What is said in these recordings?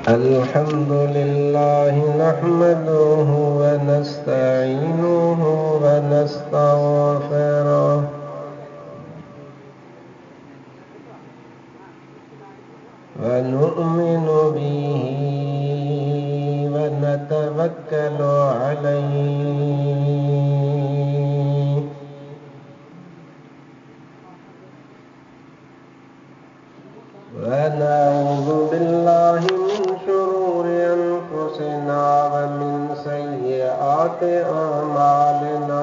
अल्हम्दुलिल्लाह नहमदुहु व नस्तईनुहु व नस्तगफिरुह व नु'मिनु बिही व नतवक्कलु अलैहि व नऊज़ु बिल्लाहि मिन शुरूरि अनफुसिना व मिन सय्यिआति अमालिना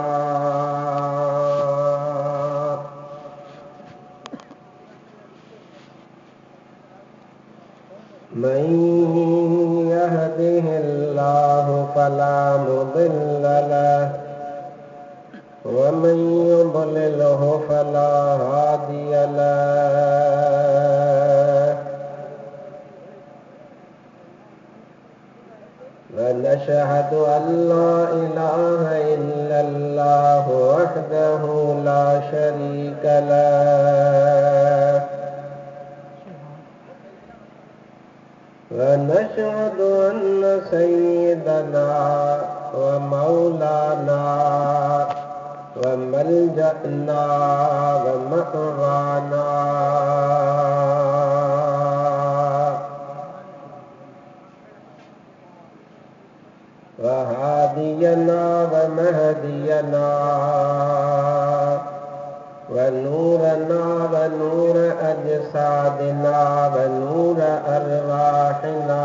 मन यहदिहिल्लाहु फला मुदिल्ल लहु व मन युद्लिल्हु फला हादिय लहु व नशहदु अल्ला इलाहा इल्लल्लाहु वहदहु ला शरीक लहु व नशहदु अन्न सय्यदना व मौलाना व मलजअना व मअवाना व हादियना व महदियना व नूरना व नूर अजसादिना व नूर अरवाहिना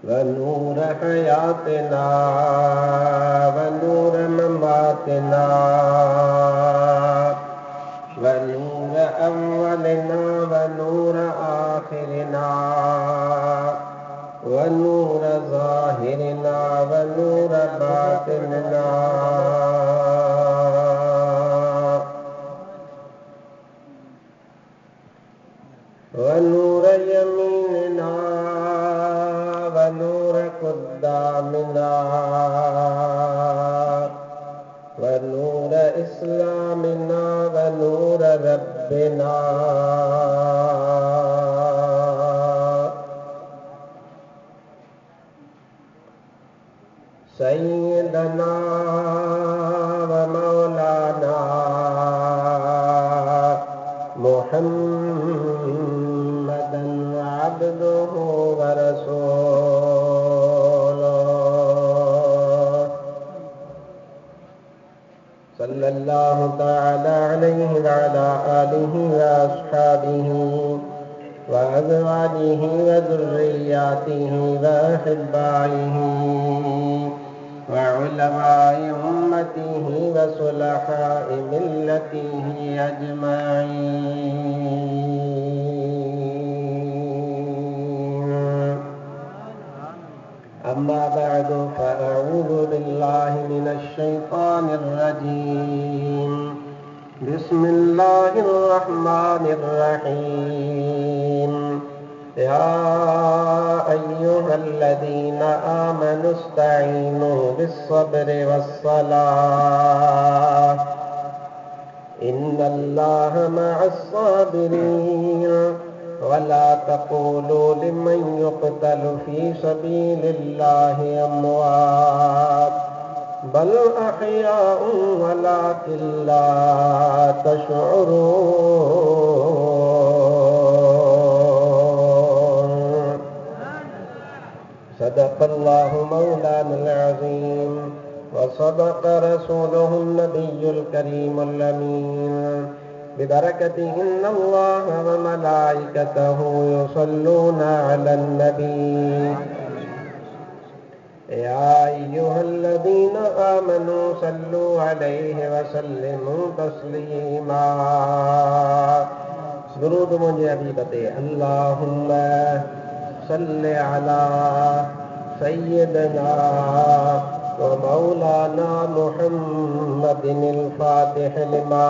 व नूर हयातिना व नूर ममातिना व नूर अव्वलिना व नूर आखिरिना व नूर ज़ाहिरिना व नूर बातिनिना व नूर यमीनिना व नूर क़ुद्दामिना व नूर इस्लामिना व नूर रब्बिना सय्यदना व मौलाना मुहम्मदन अब्दुहु व रसूलुहु सल्लल्लाहु तआला अलैहि व अला आलिहि व अस्हाबिहि व अज़वाजिहि व ज़ुर्रिय्यातिहि व अहिब्बाइहि व उलमाए उम्मतिहि व सुलहाए मिल्लतिहि अजमईन। अम्मा बअदु फ़अऊज़ु बिल्लाहि मिनश शैतानिर रजीम। बिस्मिल्लाहिर रहमानिर रहीम। या अय्युहल्लज़ीना आमनु इस्तईनु बिस्सब्रि वस्सलाह इन्नल्लाहा मअस्साबिरीन वला तक़ूलू लिमन युक़तलु फ़ी सबीलिल्लाहि अम्वात बल अहयाउन वलाकिन ला तशऊरून। सदक़ल्लाहु मौलानाल अज़ीम व सदक़ रसूलुहुन नबियुल करीमुल अमीन। बिबरकतिहि इन्नल्लाह व मलाइकतहु युसल्लूना अलन नबी। या अय्युहल्लज़ीना आमनू सल्लू अलैहि व सल्लिमू तस्लीमा। दुरूद मुझे अभी बते। अल्लाहुम्मा सल्लि अला सय्यिदना व मौलाना मुहम्मदिनिल फातिह लिमा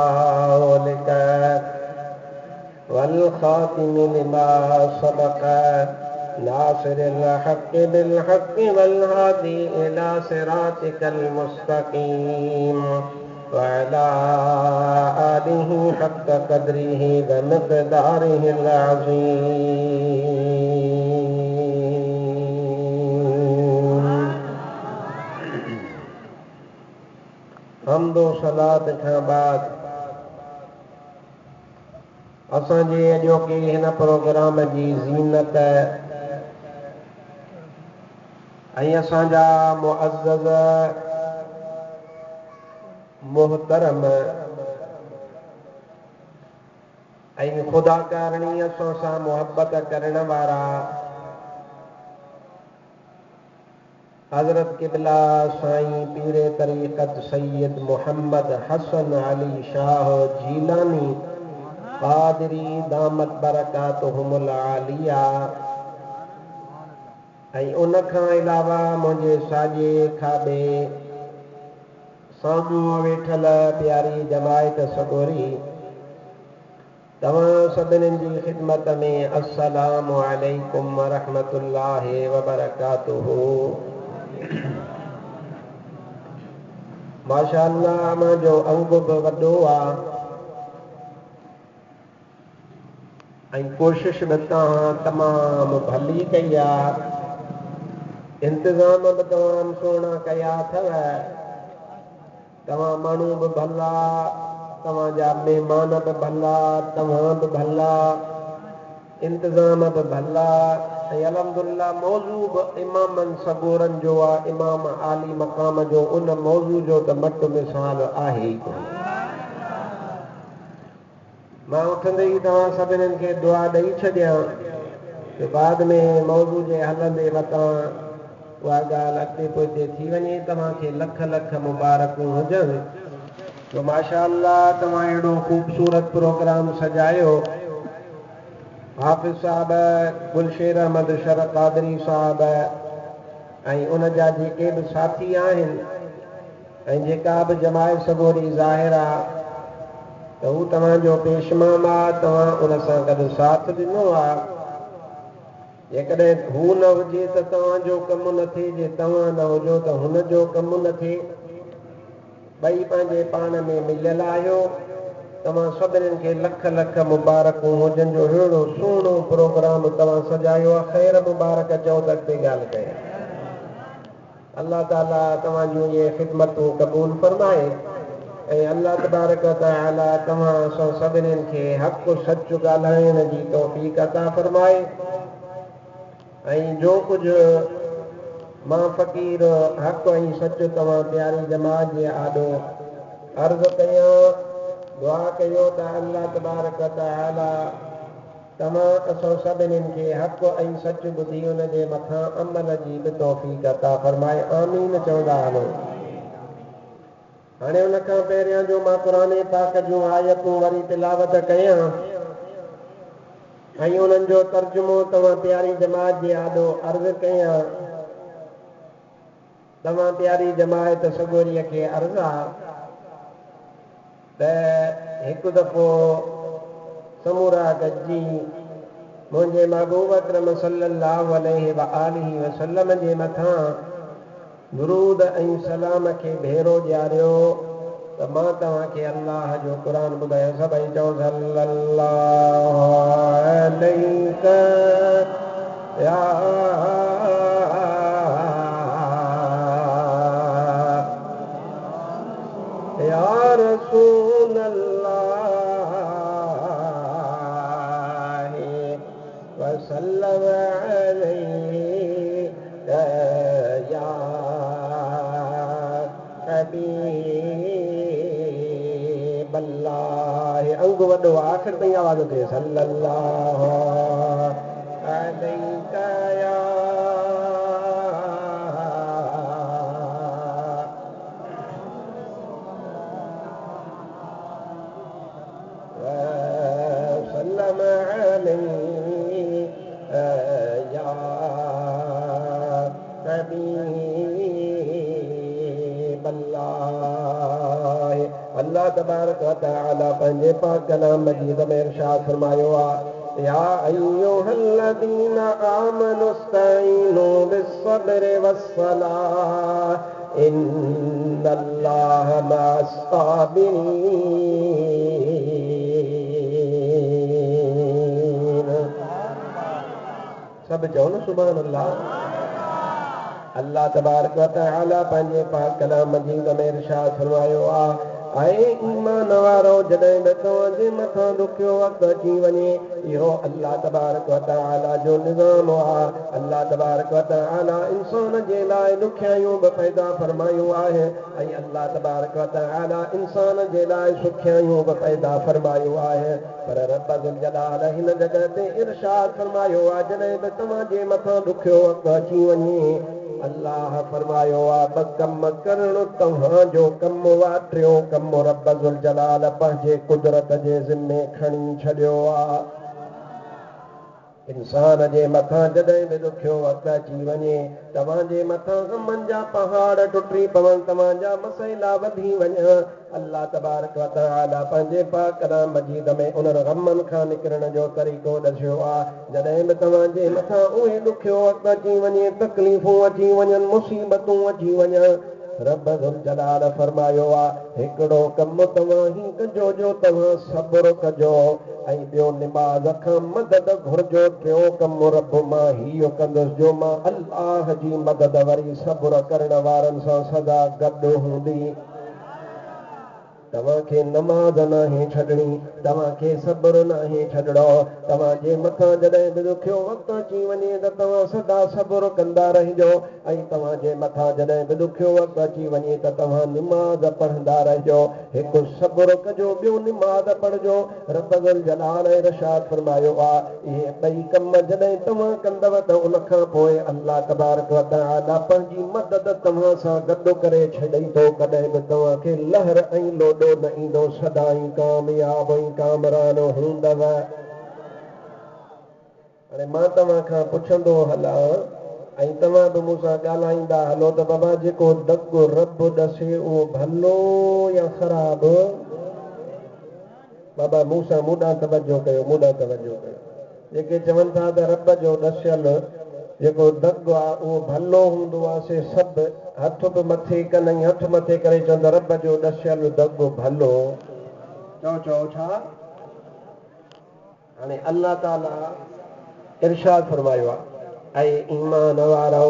उलिक वल खातिम लिमा सबक़ नासिरिल हक़्क़ बिल हक़्क़ वल हादी इला सिरातिकल मुस्तक़ीम व अला आलिहि حق قدره ومقداره العظيم حمد و सलात खां बाद असांजे अॼोके हिन प्रोग्राम जी ज़ीनत ऐं असांजा मुअज़्ज़ज़ मुहतरम ऐं ख़ुदा करणी असां सां मुहबत करण वारा हज़रत क़िबला साईं पीरे तरीक़त सैयद मोहम्मद हसन अली शाह जीलानी क़ादिरी दामत बरकातुहुमुल आलिया ऐं उन खां अलावा मुंहिंजे साॼे खाॿे साम्हूं वेठल प्यारी जमायत सगोरी तव्हां सभिनीनि जी ख़िदमत में अस्सलामु अलैकुम वरहमतुल्लाहि वबरकातुहू माशाअल्लाह मुंहिंजो अंग बि वॾो आहे ऐं कोशिशि बि तव्हां तमामु भली कई आहे इंतज़ाम बि तमामु सुहिणा कया अथव तव्हां माण्हू बि भला तव्हांजा महिमान बि भला तव्हां बि भला इंतज़ाम बि भला ऐं अलहमदुलिल्लाह मौज़ू बि इमामनि सगोरनि जो आहे इमाम आली मक़ाम जो उन मौज़ू जो त मट मिसाल आहे ई कोन मां उथंदे ई तव्हां सभिनीनि खे दुआ ॾेई छॾियां बाद में मौज़ू जे हलंदे वटां उहा ॻाल्हि अॻिते पोइते थी वञे तव्हांखे लख लख मुबारकूं हुजनि तो माशाअल्लाह तव्हां अहिड़ो ख़ूबसूरत प्रोग्राम सजायो हाफ़िज़ साहब गुलशेर अहमद शर क़ादरी साहब ऐं उन जा जेके बि साथी आहिनि ऐं जेका बि जमायत सगोरी ज़ाहिर आहे त हू तव्हांजो पेशमाम आहे तव्हां उन सां गॾु साथ ॾिनो आहे जेकॾहिं हू न हुजे त तव्हांजो कमु न थिए जे तव्हां न हुजो त हुनजो कमु न थिए ॿई पंहिंजे पाण में मिलियल आहियो तव्हां सभिनीनि खे लख लख मुबारकूं हुजनि जो अहिड़ो सुहिणो प्रोग्राम तव्हां सजायो आहे ख़ैर मुबारक चओ त अॻिते ॻाल्हि कयो अल्लाह ताला तव्हांजूं इहे ख़िदमतूं क़बूल फरमाए ऐं अल्लाह तबारक तआला तव्हां असां सभिनीनि खे हक़ सच ॻाल्हाइण जी तौफ़ीक़ अता फरमाए ऐं जो कुझु मां फ़क़ीर हक़ ऐं सच तव्हां प्यारी जमात जे आॾो अर्ज़ु कयां दुआ कयो त अल्लाह तबारक तआला तव्हां असां सभिनीनि खे हक़ ऐं सच ॿुधी उन जे मथां अमल जी बि तौफ़ीक़ अता फरमाए आमीन चवंदा हलो हाणे उन खां पहिरियां जो मां क़ुर पाक जूं आयतूं वरी तिलावत कयां ऐं उन्हनि जो तर्जुमो तव्हां प्यारी जमात जे आॾो अर्ज़ु कयां तव्हां प्यारी जमायत सगोरीअ खे अर्ज़ु आहे त हिकु दफ़ो समूरा गॾिजी मुंहिंजे महबूब अकरम सल्लल्लाहु अलैहि वआलिहि वसल्लम जे मथां दुरूद ऐं सलाम खे भेरो ॾियारियो त मां तव्हांखे अल्लाह जो क़ुर ॿुधायो सभई चओ सल्लल्लाहु अलैका या रसूल अल्लाह वसल्लम अलैका या हबीब अल्लाह अंग वॾो आख़िर ताईं आवाज़ अचे सल्लल्लाहु अलैका या अल्लाह तबारक व तआला पंहिंजे पाक कलाम मजीद में इरशाद फरमायो आहे या अय्युहल्लज़ीना आमनुस्तईनु बिस्सब्रि वस्सलाह इन्नल्लाह मअस्साबिरीन सब चओ न सुभान अल्लाह। अल्लाह तबारक व तआला पंहिंजे पाक कलाम मजीद में इरशाद फरमायो आहे ईमान वारो जॾहिं बि तव्हांजे मथां ॾुखियो वक़्तु अची वञे इहो अल्लाह तबारक व तआला जो निज़ाम आहे। अल्लाह तबारक व तआला इंसान जे लाइ ॾुखियाइयूं बि पैदा फरमायूं आहे ऐं अल्लाह तबारक व तआला इंसान जे लाइ सुखियाइयूं बि पैदा फरमायूं आहे। पर रब ज़ुल जलाल हिन जॻह ते इरशाद फरमायो आहे जॾहिं बि तव्हांजे मथां ॾुखियो वक़्तु अची वञे अल्लाह फरमायो आहे ॿ कम करणु तव्हांजो कमु आहे टियों कमु रब ज़ुल जलाल पंहिंजे कुदरत जे ज़िम्मे खणी छॾियो आहे। इंसान जे मथां जॾहिं बि ॾुखियो वक़्तु अची वञे तव्हांजे मथां गमनि जा पहाड़ टुटी पवनि तव्हांजा मसइला वधी वञनि अल्लाह तबारक व तआला पंहिंजे पाक कलाम मजीद में उन्हनि गमनि खां निकिरण जो तरीक़ो ॾसियो आहे। जॾहिं बि तव्हांजे मथां उहे ॾुखियो वक़्तु अची वञे तकलीफ़ूं अची वञनि मुसीबतूं अची वञनि रब ज़ुल जलाल फरमायो आहे हिकिड़ो कमु तव्हां ही कजो जो तव्हां सब्र कजो ऐं ॿियो निमाज़ खां मदद घुरिजो। टियों कमु रब मां हीअ कंदुसि जो मां अल्लाह जी मदद वरी सब्र करण वारनि सां सदा गॾु हूंदी। तव्हांखे नमाज़ नाहे छॾणी तव्हांखे सब्र नाहे छॾणो तव्हांजे मथां जॾहिं बि ॾुखियो वक़्तु अची वञे त तव्हां सदा सब्र कंदा रहिजो ऐं तव्हांजे मथां जॾहिं बि ॾुखियो वक़्तु अची वञे त तव्हां निमाज़ पढ़ंदा रहिजो हिकु सब्र कजो ॿियो निमाज़ पढ़जो। रब ज़ुल जलाल इरशाद फरमायो आहे इहे ॿई कम जॾहिं तव्हां कंदव त उन खां पोइ अल्लाह तबारक व तआला पंहिंजी मदद तव्हां सां गॾु करे छॾे थो कॾहिं बि तव्हांखे लहर ऐं लोॾो न ईंदो सदाई कामयाब ऐं कामरान हूंदव। हाणे मां तव्हां खां पुछंदो हलां ऐं तव्हां बि मूंसां ॻाल्हाईंदा हलो त बाबा जेको दॻु रब ॾसे उहो भलो या ख़राब बाबा मूंसां मूॾां तवजो कयो मूॾां तवजो कयो। जेके चवनि था त रब जो ॾसियल जेको दॻु आहे उहो भलो हूंदो आहे से सभु हथ बि मथे कनि ऐं हथ मथे करे चवंदा रब जो ॾसियल दॻु भलो चओ चओ छा। हाणे अल्लाह ताला इरशाद फरमायो आहे ऐं ईमान वारो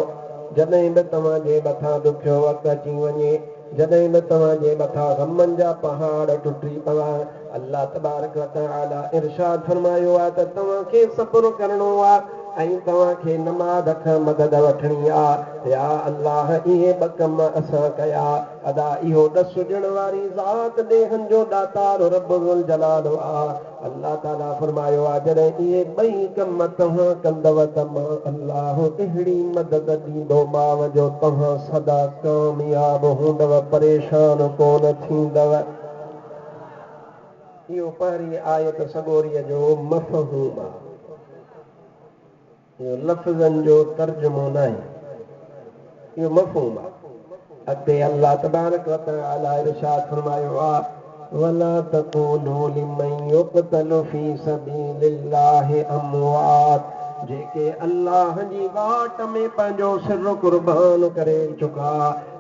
जॾहिं बि तव्हांजे मथां ॾुखियो वक़्तु अची वञे जॾहिं बि तव्हांजे मथां गमनि जा पहाड़ टुटी पवनि अल्लाह तबारक व तआला इरशाद फरमायो आहे त तव्हांखे सब्र करणो आहे ऐं तव्हांखे नमाज़ खां मदद वठणी आहे। या अल्लाह इहे ॿ कम असां कया अदा इहो ॾस ॾियण वारी ज़ात ॾेहनि जो दातार रब ज़ुल जलाल आहे। अल्लाह ताला फरमायो आहे जॾहिं इहे ॿई कम तव्हां कंदव त मां अल्लाह अहिड़ी मदद ॾींदोमांव जो तव्हां सदा कामयाब हूंदव परेशान कोन थींदव। इहो पहिरीं आयत सगोरीअ जो मफ़हूम आहे इहो लफ़्ज़नि जो तर्जुमो न आहे इहो मफ़हूम आहे। अॻिते अल्लाह तबारक व तआला इरशाद फरमायो आहे वला तक़ूलू लिमन युक़तलु फी सबीलिल्लाहि अमवात जेके अल्लाह जी वाट में पंहिंजो सिर कुर्बान करे चुका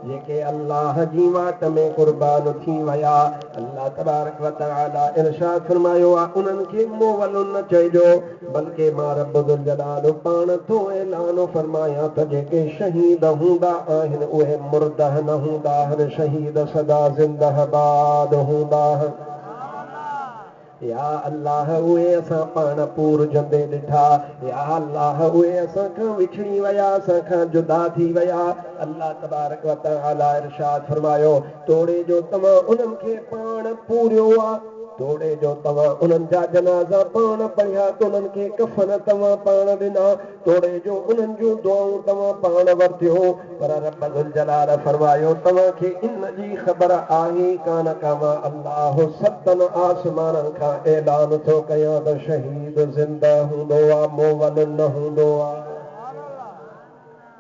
जेके अल्लाह जी वाट में कुर्बान थी विया अल्लाह तबारक व तआला इरशाद फरमायो आहे उन्हनि खे मोवल न चइजो बल्कि मां रब ज़ुल जलाल पाण थो ऐलान फरमायां त जेके शहीद हूंदा आहिनि उहे मुर्दह न हूंदा आहिनि शहीद सदा ज़िंदहबाद हूंदा आहिनि। या अल्लाह उहे असां पाण पूर जंदे ॾिठा या अल्लाह उहे असां खां विछड़ी विया असां खां जुदा थी विया अल्लाह तबारक व तआला इरशाद फरमायो तोड़े जो तव्हां उन्हनि खे पाण पूरियो आहे तोड़े जो तव्हां उन्हनि जा जनाज़ा पाण पढ़िया त उन्हनि खे कफ़न तव्हां पाण ॾिना तोड़े जो उन्हनि जूं दुआऊं तव्हां पाण वरितियो पर रब ज़ुल जलाल फरमायो तव्हांखे इन जी ख़बर आहे कान का मां अल्लाह सतनि आसमाननि खां ऐलान थो कयां त शहीद ज़िंदा हूंदो आहे मोवल न हूंदो आहे।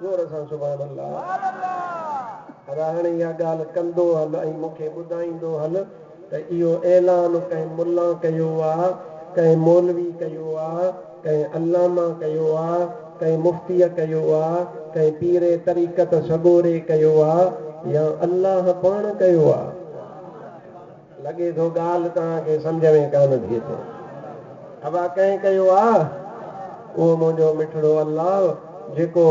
ज़ोर सां सुभान अल्लाह। पर हाणे इहा ॻाल्हि कंदो हल ऐं मूंखे ॿुधाईंदो हल त इहो ऐलान कंहिं मुल्ला कयो आहे कंहिं मौलवी कयो आहे कंहिं अल्लामा कयो आहे कंहिं मुफ़्तीअ कयो आहे कंहिं पीरे तरीक़त सगोरे कयो आहे या अल्लाह पाण कयो आहे। लॻे थो ॻाल्हि तव्हांखे सम्झ में कान थी अचे अवा कंहिं कयो आहे उहो मुंहिंजो मिठड़ो अलाह जेको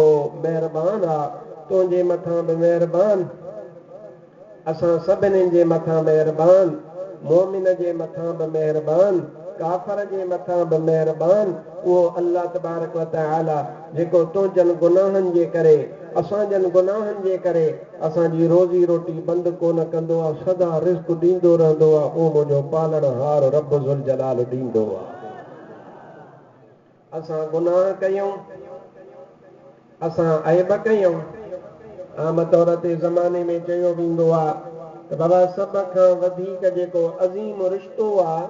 महिरबान आहे तुंहिंजे मथां बि महिरबान असां सभिनीनि जे मथां महिरबान मोमिन जे मथां बि महिरबान काफ़र जे मथां बि महिरबान उहो अल्लाह तबारक व तआला जेको तुंहिंजनि गुनाहनि जे करे असांजनि गुनाहनि जे करे असांजी रोज़ी रोटी बंदि कोन कंदो आहे सदा रिज़्क़ ॾींदो रहंदो आहे उहो मुंहिंजो पालणहार रब ज़ुल जलाल ॾींदो आहे असां गुनाह कयूं असां ऐब कयूं आम तौर ते ज़माने में चयो वेंदो आहे त बाबा सभ खां वधीक जेको अज़ीम रिश्तो आहे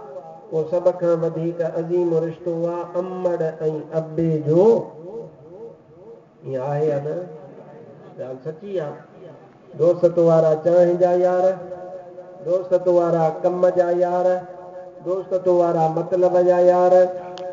उहो सभ खां वधीक अज़ीम रिश्तो आहे अमड़ ऐं अबे जो ईअं आहे या न ॻाल्हि सची आहे दोस्त वारा चांहि जा यार दोस्त वारा कम जा यार दोस्त वारा मतिलब जा यार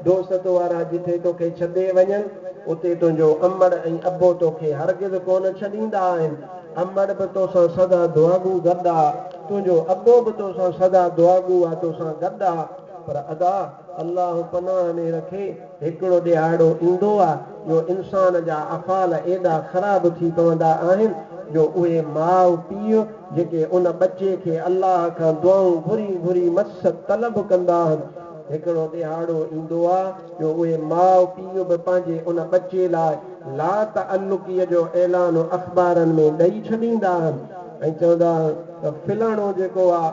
दोस्त वारा जिथे तोखे छॾे वञनि उते तुंहिंजो अमड़ ऐं अबो तोखे हरगिज़ कोन छॾींदा आहिनि अमड़ बि तोसां सदा दुआगू गॾु आहे तुंहिंजो अबो बि तोसां सदा दुआगू आहे तोसां गॾु आहे पर अदा अलाह पनाह में रखे हिकिड़ो ॾियारो ईंदो आहे जो इंसान जा अफ़ाल एॾा ख़राब थी पवंदा आहिनि जो उहे माउ पीउ जेके उन बचे खे अलाह खां दुआऊं घुरी घुरी मस तलब कंदा आहिनि हिकिड़ो ॾियारो ईंदो आहे जो उहे माउ पीउ बि पंहिंजे उन बचे लाइ ला तअल्लुक़ीअ जो ऐलान अख़बारनि में ॾेई छॾींदा आहिनि ऐं चवंदा आहिनि त फिलाणो जेको आहे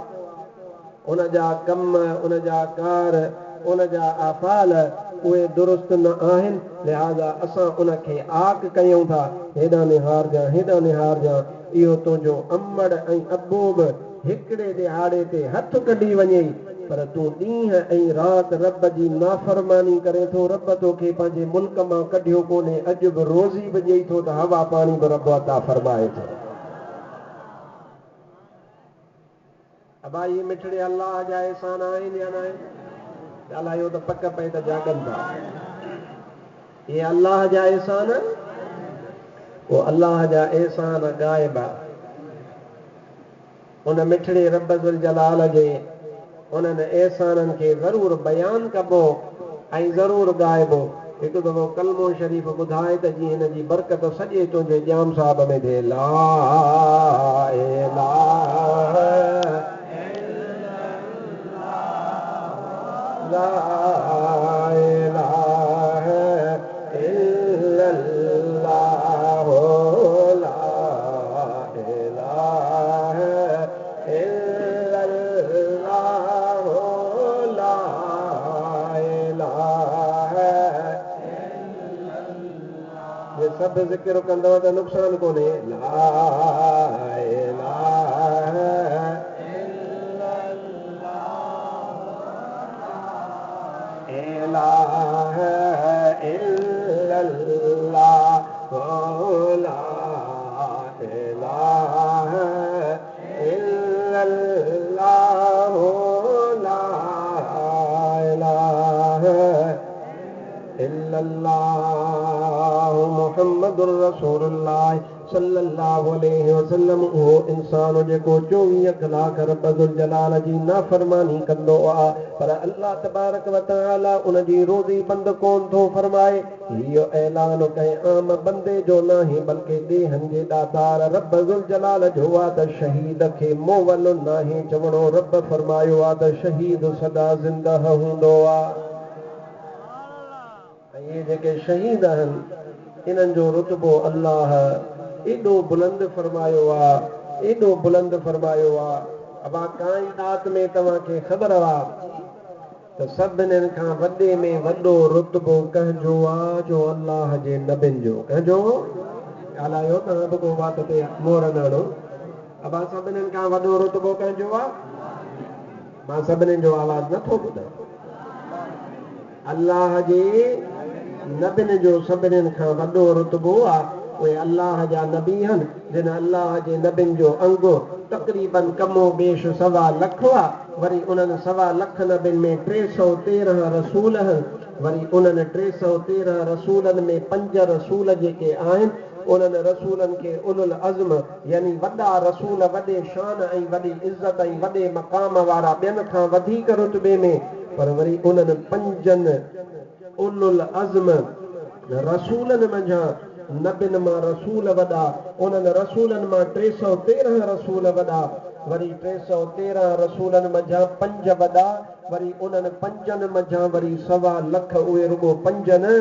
उन जा कम उन जा कार उन जा आफ़ाल उहे दुरुस्त न आहिनि लिहाज़ा असां उनखे आक कयूं था हेॾां निहारजां इहो तुंहिंजो अमड़ ऐं अबो बि हिकिड़े ॾिहाड़े ते हथ कढी वञे पर तूं ॾींहं ऐं राति रब जी नाफ़रमानी करे थो रब तोखे पंहिंजे मुल्क मां कढियो कोन्हे अॼु बि रोज़ी बि ॾेई थो त हवा पाणी बि रब अता फरमाए थो अबा इहे मिठड़े अलाह जा एहसान आहिनि या न आहिनि ॻाल्हायो त पक पए त जाॻनि था इहे अलाह जा एहसान उहो अलाह जा एहसान ग़ाइब आहे उन मिठड़े रब ज़ुल जलाल जे उन्हनि एहसाननि खे ज़रूरु बयानु कबो ऐं ज़रूरु ॻाइबो हिकु दफ़ो कलमो शरीफ़ ॿुधाए त जीअं हिन जी बरकत सॼे तुंहिंजे जाम साहब में थिए ला इलाहा ला इलाहा इल्लल्लाह ला इलाहा इल्लल्लाह ला इलाहा ये सभु ज़िक्र कंदव त नुक़सान कोन्हे ला इलाहा इलाहा इल्लल्लाह ला इलाहा इल्लल्लाह ला इलाहा इल्लल्लाह मुहम्मदुर रसूलुल्लाह सल्लल्लाहु अलैहि वसल्लम उहो इंसान जेको 24 कलाक रब ज़ुल जलाल जी नाफ़रमानी कंदो आहे पर अल्लाह तबारक व तआला उन जी रोज़ी बंदि कोन थो फरमाए इहो ऐलान कंहिं आम बंदे जो नाहे बल्कि ॾेहनि जे दातार रब ज़ुल जलाल जो आहे त शहीद खे मोवल नाहे चवणो रब फरमायो आहे त शहीद सदा ज़िंदह हूंदो आहे ऐं इहे जेके शहीद आहिनि इन्हनि जो रुतबो अल्लाह एॾो बुलंद फरमायो आहे अबा काइनात में तव्हांखे ख़बर आहे त सभिनीनि खां वॾे में वॾो रुतबो कंहिंजो आहे जो अल्लाह जे नबियुनि जो कंहिंजो ॻाल्हायो तव्हां बि को बात ते मोर न हणो अबा सभिनीनि खां वॾो रुतबो कंहिंजो आहे मां सभिनीनि जो आवाज़ नथो ॿुधां अल्लाह जे नबियुनि जो सभिनीनि खां वॾो रुतबो आहे उहे अल्लाह जा नबी आहिनि जिन अल्लाह जे नबियुनि जो अंगु तक़रीबन कमो बेश 1.25 लख आहे वरी उन्हनि 1.25 लख नबियुनि में 313 रसूल आहिनि वरी उन्हनि 313 रसूलनि में 5 रसूल जेके आहिनि उन्हनि रसूलनि खे उलुल अज़्म यानी वॾा रसूल वॾे शान ऐं वॾी इज़त ऐं वॾे मक़ाम वारा ॿियनि खां वधीक रुतबे में पर वरी उन्हनि 5 उलुल अज़्म रसूलनि मंझां नबियुनि मां रसूल वॾा उन्हनि रसूलनि मां 313 रसूल वॾा वरी 313 रसूलनि मंझां 5 वॾा वरी उन्हनि 5 मंझां वरी 1.25 लख उहे रुगो 5 न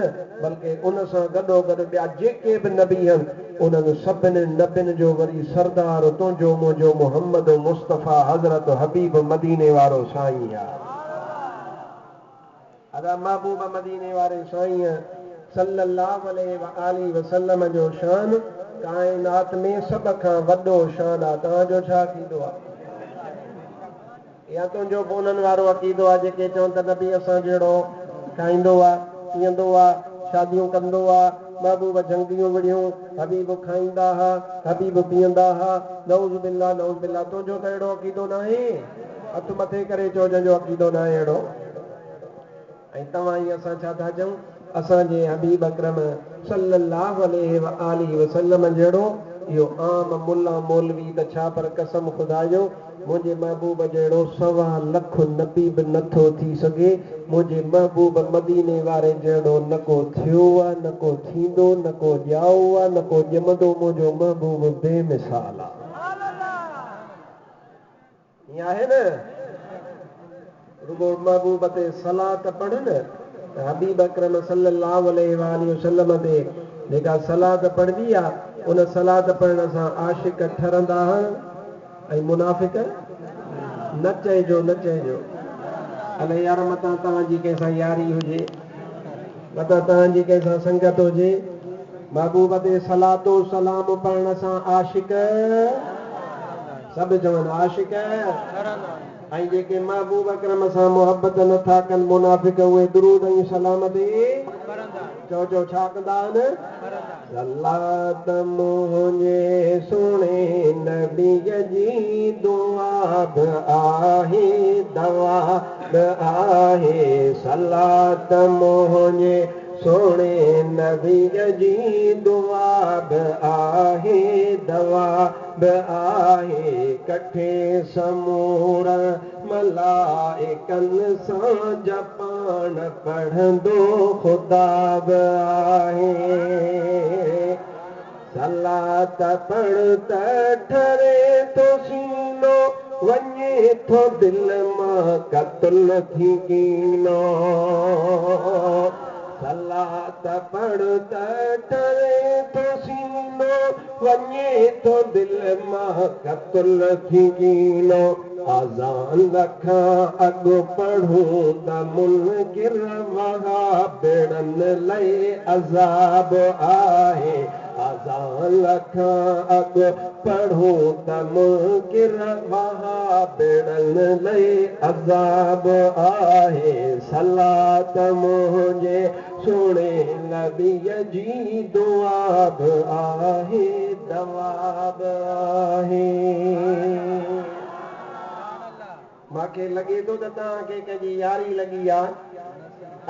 बल्कि उन सां गॾोगॾु ॿिया जेके बि नबी आहिनि उन्हनि सभिनी नबियुनि जो वरी सरदार तुंहिंजो मुंहिंजो मोहम्मद मुस्तफ़ा हज़रत हबीब मदीने वारो साईं आहे अदा महबूब मदीने वारे साईं सल्लल्लाहु अलैहि वसल्लम जो शान काइनात में सब खां वॾो शान आहे तव्हांजो छा थींदो आहे या तुंहिंजो बोलनि वारो अक़ीदो आहे जेके चवनि त नबी असां जहिड़ो खाईंदो आहे पीअंदो आहे शादियूं कंदो आहे महबूब जंगियूं विड़ियूं हबीब खाईंदा हुआ हबीब पीअंदा हुआ नऊज़ बिल्ला तुंहिंजो त अहिड़ो अक़ीदो न आहे हथ मथे करे चओ जंहिंजो अक़ीदो न आहे अहिड़ो ऐं तव्हां ई असां छा था चऊं असांजे हबीब अकरम सल्लल्लाहु अलैहि वसल्लम जहिड़ो इहो आम मुल्ला मौलवी त छा पर कसम ख़ुदा जो मुंहिंजे महबूब जहिड़ो 1.25 लख नबी बि नथो थी सघे मुंहिंजे महबूब मदीने वारे जहिड़ो न को थियो आहे न को थींदो न को ॼाओ आहे न को ॼमंदो मुंहिंजो महबूब बेमिसाल आहे ईअं आहे न रुगो महबूब ते सलात पढ़ न हबीब अकरम सल्लल्लाहु अलैहि वसल्लम ते जेका सलात पढ़बी आहे उन सलात पढ़ण सां आशिक ठरंदा ऐं मुनाफ़िक न चइजो अले यार मतां तव्हांजी कंहिंसां यारी हुजे मतां तव्हांजी कंहिंसां संगत हुजे महबूब ते सलातो सलाम पढ़ण सां आशिक सभु चवनि आशिक ऐं जेके महबूब अकरम सां मुहबत नथा कनि मुनाफ़िक उहे दुरूद ऐं सलाम ते चओ छा कंदा आहिनि सलात मुंहिंजे सुहिणे नबीअ जी दुआ बि आहे दवा बि आहे सलात मुंहिंजे सुहिणे नबीअ जी दुआ बि आहे दवा बि आहे कठे समूर मलाइकनि सां जपान पढ़ंदो ख़ुदा बि आहे सलात पढ़ त ठरे थो सीनो वञे थो दिलि मां क़त्ल थी कीनो सलात पढ़ त ठरे थो सीनो वञे थो दिलि मां क़त्ल थी कीनो आज़ान खां अॻु पढ़ूं त मुनकिर वहाबिड़नि लाइ अज़ाब आहे आज़ान खां अॻु पढ़ूं त मुनकिर वहाबिड़नि लाइ अज़ाब आहे सलात मुंहिंजे सुहिणे नबीअ जी दुआ बि आहे दवा बि आहे मूंखे लॻे थो त तव्हांखे कंहिंजी यारी लॻी आहे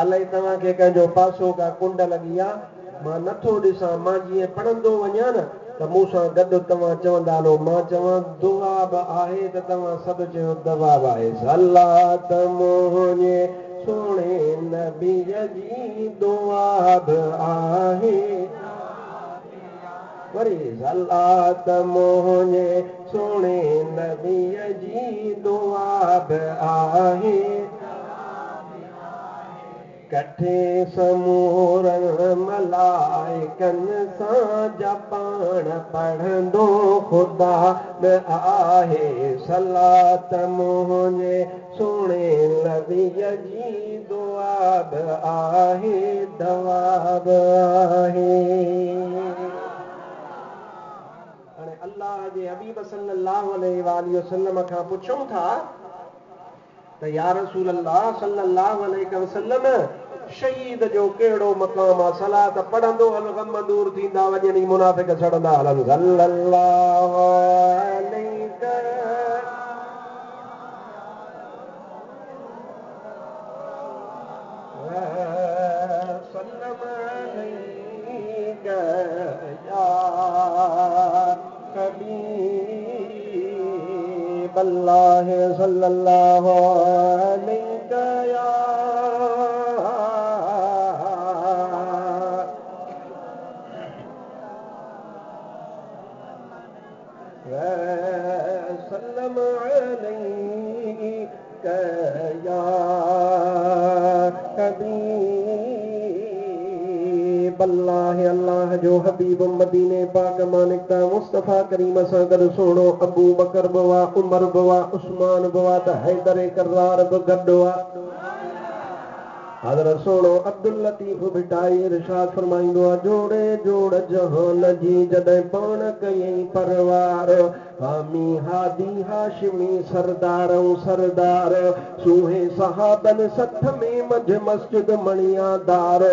अलाए तव्हांखे कंहिंजो पासो का कुंड लॻी आहे मां नथो ॾिसां मां जीअं पढ़ंदो वञा न त मूं सां गॾु तव्हां चवंदा हलो मां चवां दुआ बि आहे त तव्हां सभु चयो दवा बि आहे सलात मुंहिंजे सुहिणे नबीअ जी दुआ बि आहे वरी सलात मुंहिंजे सुहिणे नबीअ जी दुआ बि आहे कठे समूर मलाइकनि सां जपान पढ़ंदो ख़ुदा बि आहे सलात मुंहिंजे सुहिणे नबीअ जी दुआ बि आहे दवा बि आहे हाणे अल्लाह जे हबीब सल्लल्लाहु अलैहि वसल्लम खां पुछूं था त या रसूल अल्लाह सल्लल्लाहु अलैहि वसल्लम शहीद जो कहिड़ो मक़ाम आहे सलात पढ़ंदो हल ग़म दूर थींदा वञनि मुनाफ़िक सड़ंदा हलनि सल्लल्लाहु अलैहि वसल्लम या हबीब अल्लाह सल्लल्लाहु अलैहि या या हबीब अल्लाह अल्लाह जो हबीब मदीने पाक मां निकिता मुस्तफ़ा करीम सां गॾु सोणो अबू बकर बवा उमर बवा उस्मान बवा त हैदर करार बि गॾु हुआ हज़रत सोणो अब्दुल लतीफ़ भिटाई इरशाद फरमाईंदो आहे जोड़े जोड़ जहान जी जॾहिं पाण कयईं परवार हामी हादी हाशिमी सरदार सरदार सूहे सहाबन सथ में मझ मस्जिद मणियादार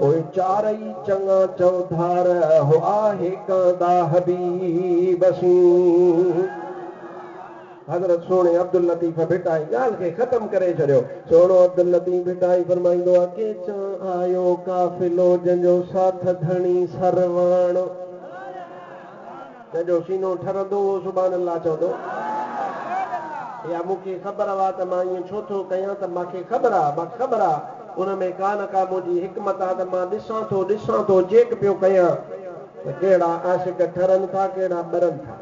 पोइ चारई चङा चौधार हो आहे कांदा हबीब सीं हज़रत सोने अब्दुल लतीफ़ भिटाई ॻाल्हि खे ख़तम करे छॾियो सोनो अब्दुल लतीफ़ भिटाई फरमाईंदो आहे के आयो काफ़िलो जंहिंजो साथ धणी सरवाणो जंहिंजो सीनो ठरंदो हो सुभाणे अल्लाह चवंदो या मूंखे ख़बर आहे त मां ईअं छो थो कयां त मूंखे ख़बर आहे उन में का न का मुंहिंजी हिकमत आहे त मां ॾिसां थो चेक पियो कयां त कहिड़ा आशिक ठरनि था कहिड़ा ॿरनि था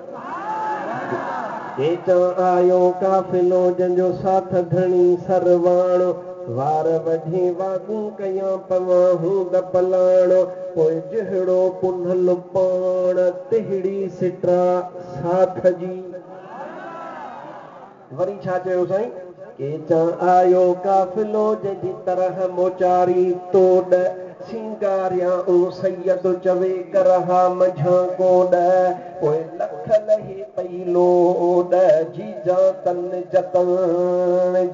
आयो काफ़िलो जंहिंजो साथ धणी सरवाणो वार वढी वागूं कयां पवां हूं दपलाणो पोइ जहिड़ो पुनल पाण तिहड़ी सिटरा साथ जी वरी छा चयो साईं के आयो काफ़िलो जंहिंजी तरह मोचारी तोड़ सिंगारिया सैयद चवे करहा मझां कोड पोइ लख लही पई लोड जीजा तन जतन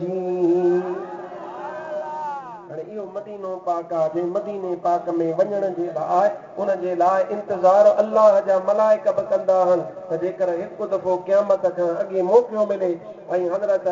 जी इहो मदीनो पाक आहे जे मदीने पाक में वञण जे लाइ उन जे लाइ इंतज़ार अल्लाह जा मलाइक बि कंदा आहिनि त जेकर हिकु दफ़ो क़यामत खां अॻे मौक़ो मिले ऐं हज़रत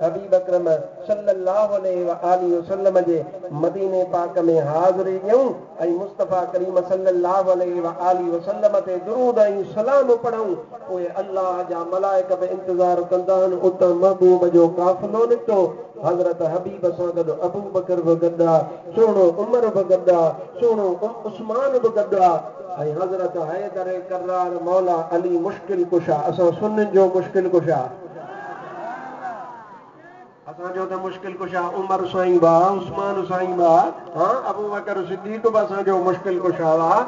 हबीब अकरम सल्लल्लाहु अलैहि वसल्लम जे मदीने पाक में हाज़िरी ॾियूं ऐं मुस्तफ़ा करीम सल्लल्लाहु अलैहि वसल्लम ते दुरूद ऐं सलाम पढ़ूं पोइ अल्लाह जा मलाइक बि इंतज़ार कंदा आहिनि उतां महबूब जो काफ़िलो निकितो हज़रत हबीब सां गॾु अबू बकर बि गॾु आहे सोणो उमर बि गॾु आहे सोणो उस्मान बि गॾु आहे ऐं हज़रत हैदर करार मौला अली मुश्किल कुशा असां सुन्ननि जो मुश्किल कुशा असांजो त मुश्किल कुशा उमर साईं बा उस्मान साईं बा हा अबू बकर सिद्दीक़ बि असांजो मुश्किल कुशा हुआ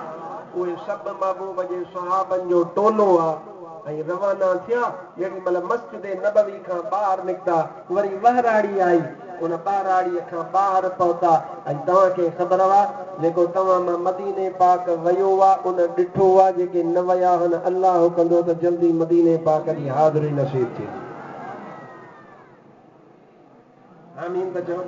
उहे सभु महबूब जे सहाबनि जो टोलो आहे ऐं रवाना थिया जेॾी महिल मस्जिद नबवी खां ॿाहिरि निकिता वरी वहराड़ी आई उन ॿाराड़ीअ खां ॿाहिरि पहुता ऐं तव्हांखे ख़बर आहे जेको तव्हां मां मदीने पाक वियो आहे उन ॾिठो आहे जेके न विया आहिनि अलाह कंदो त जल्दी मदीने पाक जी हाज़िरी नसीब थी आमीन त चओ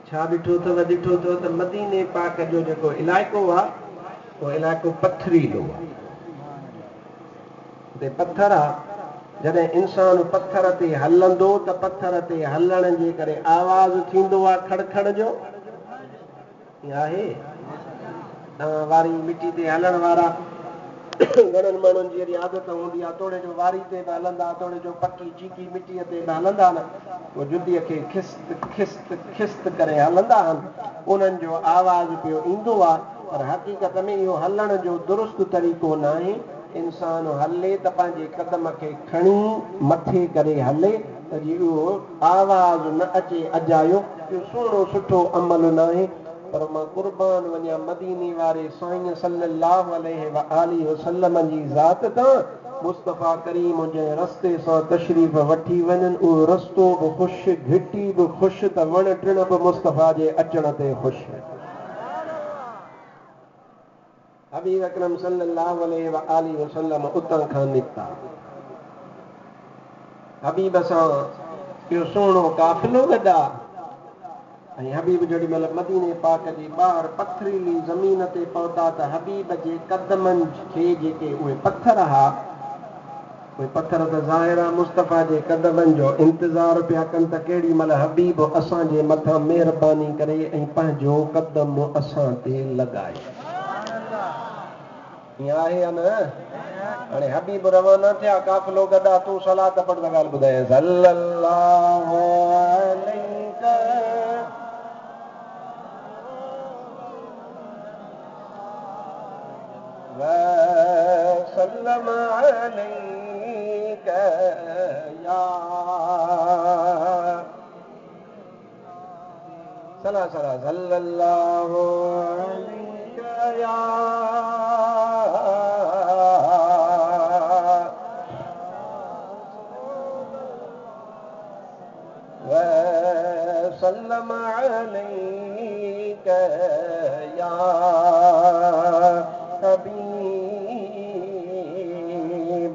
छा ॾिठो अथव त मदीने पाक जो जेको इलाइक़ो आहे उहो इलाइक़ो पथरीलो आहे हुते पथर आहे जॾहिं इंसान पथर ते हलंदो त पथर ते हलण जे करे आवाज़ थींदो आहे खड़खड़ जो आहे तव्हां वारी मिटी ते हलण वारा घणनि माण्हुनि जी अहिड़ी आदत हूंदी आहे थोरे जो वारी ते बि हलंदा थोरे जो पकी चीकी मिटीअ ते बि हलंदा न उहो जुदीअ खे खिस्त खिस्त खिस्त करे हलंदा आहिनि उन्हनि जो आवाज़ पियो ईंदो आहे पर हक़ीक़त में इहो हलण जो दुरुस्त तरीक़ो न आहे इंसान हले त पंहिंजे कदम खे खणी मथे करे हले त इहो आवाज़ न अचे अजायो इहो सुहिणो सुठो अमल न आहे पर मां क़ुर्बान वञा मदीने वारे साईं सल्लल्लाहु अलैहि वसल्लम जी ज़ात तां मुस्तफ़ा करीम जे रस्ते सां तशरीफ़ वठी वञनि उहो रस्तो बि ख़ुशि घिटी बि ख़ुशि त वण टिण बि मुस्तफ़ा जे अचण ते ख़ुशि हबीब अकरम सल्लल्लाहु अलैहि वसल्लम उतां खां निकिता हबीब सां इहो सुहिणो काफ़िलो गॾा ऐं हबीब जेॾी महिल मदीने पाक जी ॿाहिरि पथरीली ज़मीन ते पहुता त हबीब जे कदमनि खे जेके उहे पथर हुआ उहे पथर त ज़ाहिर आहे मुस्तफ़ा जे कदमनि जो इंतज़ारु पिया कनि त केॾी महिल हबीब असांजे मथां महिरबानी करे ऐं पंहिंजो कदम असां ते लॻाए ईअं आहे या न हाणे हबीब रवाना थिया काफ़िलो गॾा तूं सलात पढ़ त ॻाल्हि ॿुधाए सल्लल्लाहु अलैका वसल्लम अलैका या सला सला सल्लल्लाहु अलैका या वसल्लम अलैका या हबीब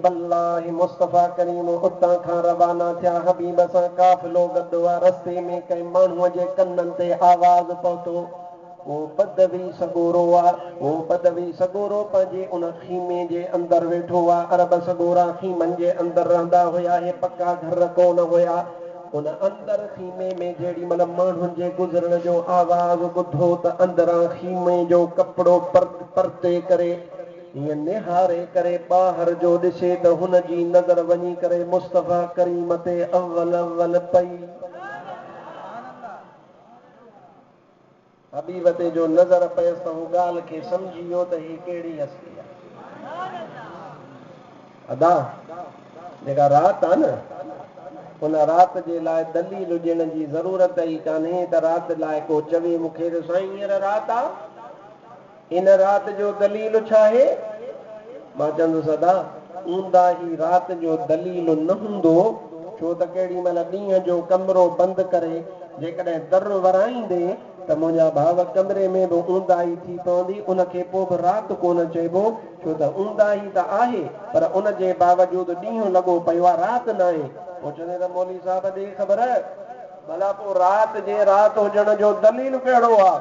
अल्लाह मुस्तफ़ा करीम उतां खां रवाना थिया हबीब सां काफ़िलो गॾु हुआ रस्ते में कंहिं माण्हूअ जे कननि ते आवाज़ पहुतो वो बदवी सगोरो आहे वो बदवी सगोरो पंहिंजे उन खीमे जे अंदरि वेठो आहे अरब सगोरा खीमनि जे अंदरि रहंदा हुया हे पका घर कोन हुया उन अंदरि खीमे में जेॾी महिल माण्हुनि जे गुज़रण जो आवाज़ ॿुधो त अंदरां खीमे जो कपिड़ो परते करे हीअं निहारे करे ॿाहिरि जो ॾिसे त हुनजी नज़र वञी करे मुस्तफ़ा करीम ते अव्वल अव्वल पई हबीब ते जो नज़र पयसि त हू ॻाल्हि खे सम्झी वियो त ही कहिड़ी हस्ती आहे अदा जेका राति आहे न उन राति जे लाइ दलील ॾियण जी ज़रूरत ई कान्हे त राति लाइ को चवे मूंखे त साईं हींअर राति आहे इन राति जो दलील छा आहे मां चवंदुसि अदा ऊंदा ई राति जो दलील न हूंदो छो त केॾी महिल ॾींहं जो कमिरो बंदि करे जेकॾहिं दर वराईंदे त मुंहिंजा भाउ कमरे में बि ऊंदाही थी पवंदी उनखे पोइ बि राति कोन चइबो छो त ऊंदाही त आहे पर उनजे बावजूदि ॾींहुं लॻो पियो आहे राति न आहे पोइ चवंदे त मौली साहिब ॾे ख़बर भला पोइ राति जे राति हुजण जो दलील कहिड़ो आहे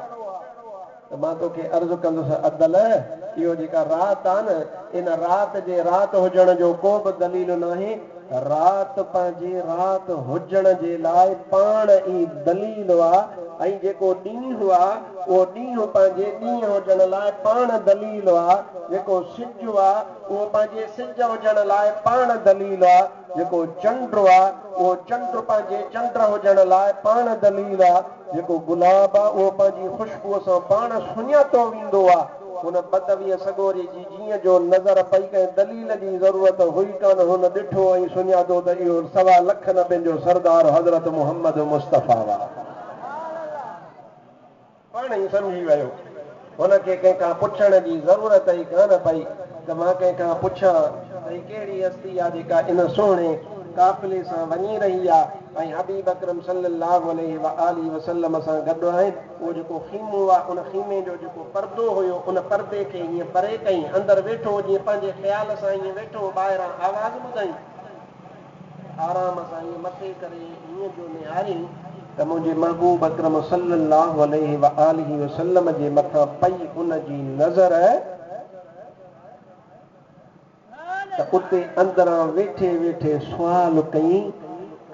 त मां तोखे अर्ज़ु कंदुसि अदल इहो जेका राति आहे न इन राति जे राति हुजण जो को बि दलील न आहे राति पंहिंजे राति हुजण जे लाइ पाण ई दलील आहे ऐं जेको ॾींहुं आहे उहो ॾींहुं पंहिंजे ॾींहुं हुजण लाइ पाण दलील आहे जेको सिज आहे उहो पंहिंजे सिज हुजण लाइ पाण दलील आहे जेको चंड आहे उहो चंड पंहिंजे चंड हुजण लाइ पाण दलील आहे जेको गुलाब आहे उहो पंहिंजी ख़ुशबूअ सां पाण सुञातो वेंदो आहे हुन बदवीअ सगोरे जी जीअं जो नज़र पई कंहिं दलील जी ज़रूरत हुई कान हुन ॾिठो ऐं सुञातो त इहो 1.25 लख नबियुनि जो सरदार हज़रत मुहम्मद मुस्तफ़ा आहे पाण ई सम्झी वियो हुनखे कंहिंखां पुछण जी ज़रूरत ई कान पई त मां कंहिंखां पुछां त ही कहिड़ी हस्ती आहे जेका इन सुहिणे काफ़िले सां वञी रही आहे ऐं हबीब अकरम सल्लल्लाहु अलैहि वसल्लम सां गॾु आहिनि उहो जेको खीमो आहे उन खीमे जो जेको परदो हुयो उन परदे खे हीअं परे कई अंदरि वेठो जीअं पंहिंजे ख़्याल सां ईअं वेठो ॿाहिरां आवाज़ ॿुधई आराम सां ईअं मथे करे हीअं जो निहारी त मुंहिंजे महबूब अकरम सल्लल्लाहु अलैहि वसल्लम जे मथां पई उनजी नज़र त उते अंदरां वेठे वेठे सुवाल कई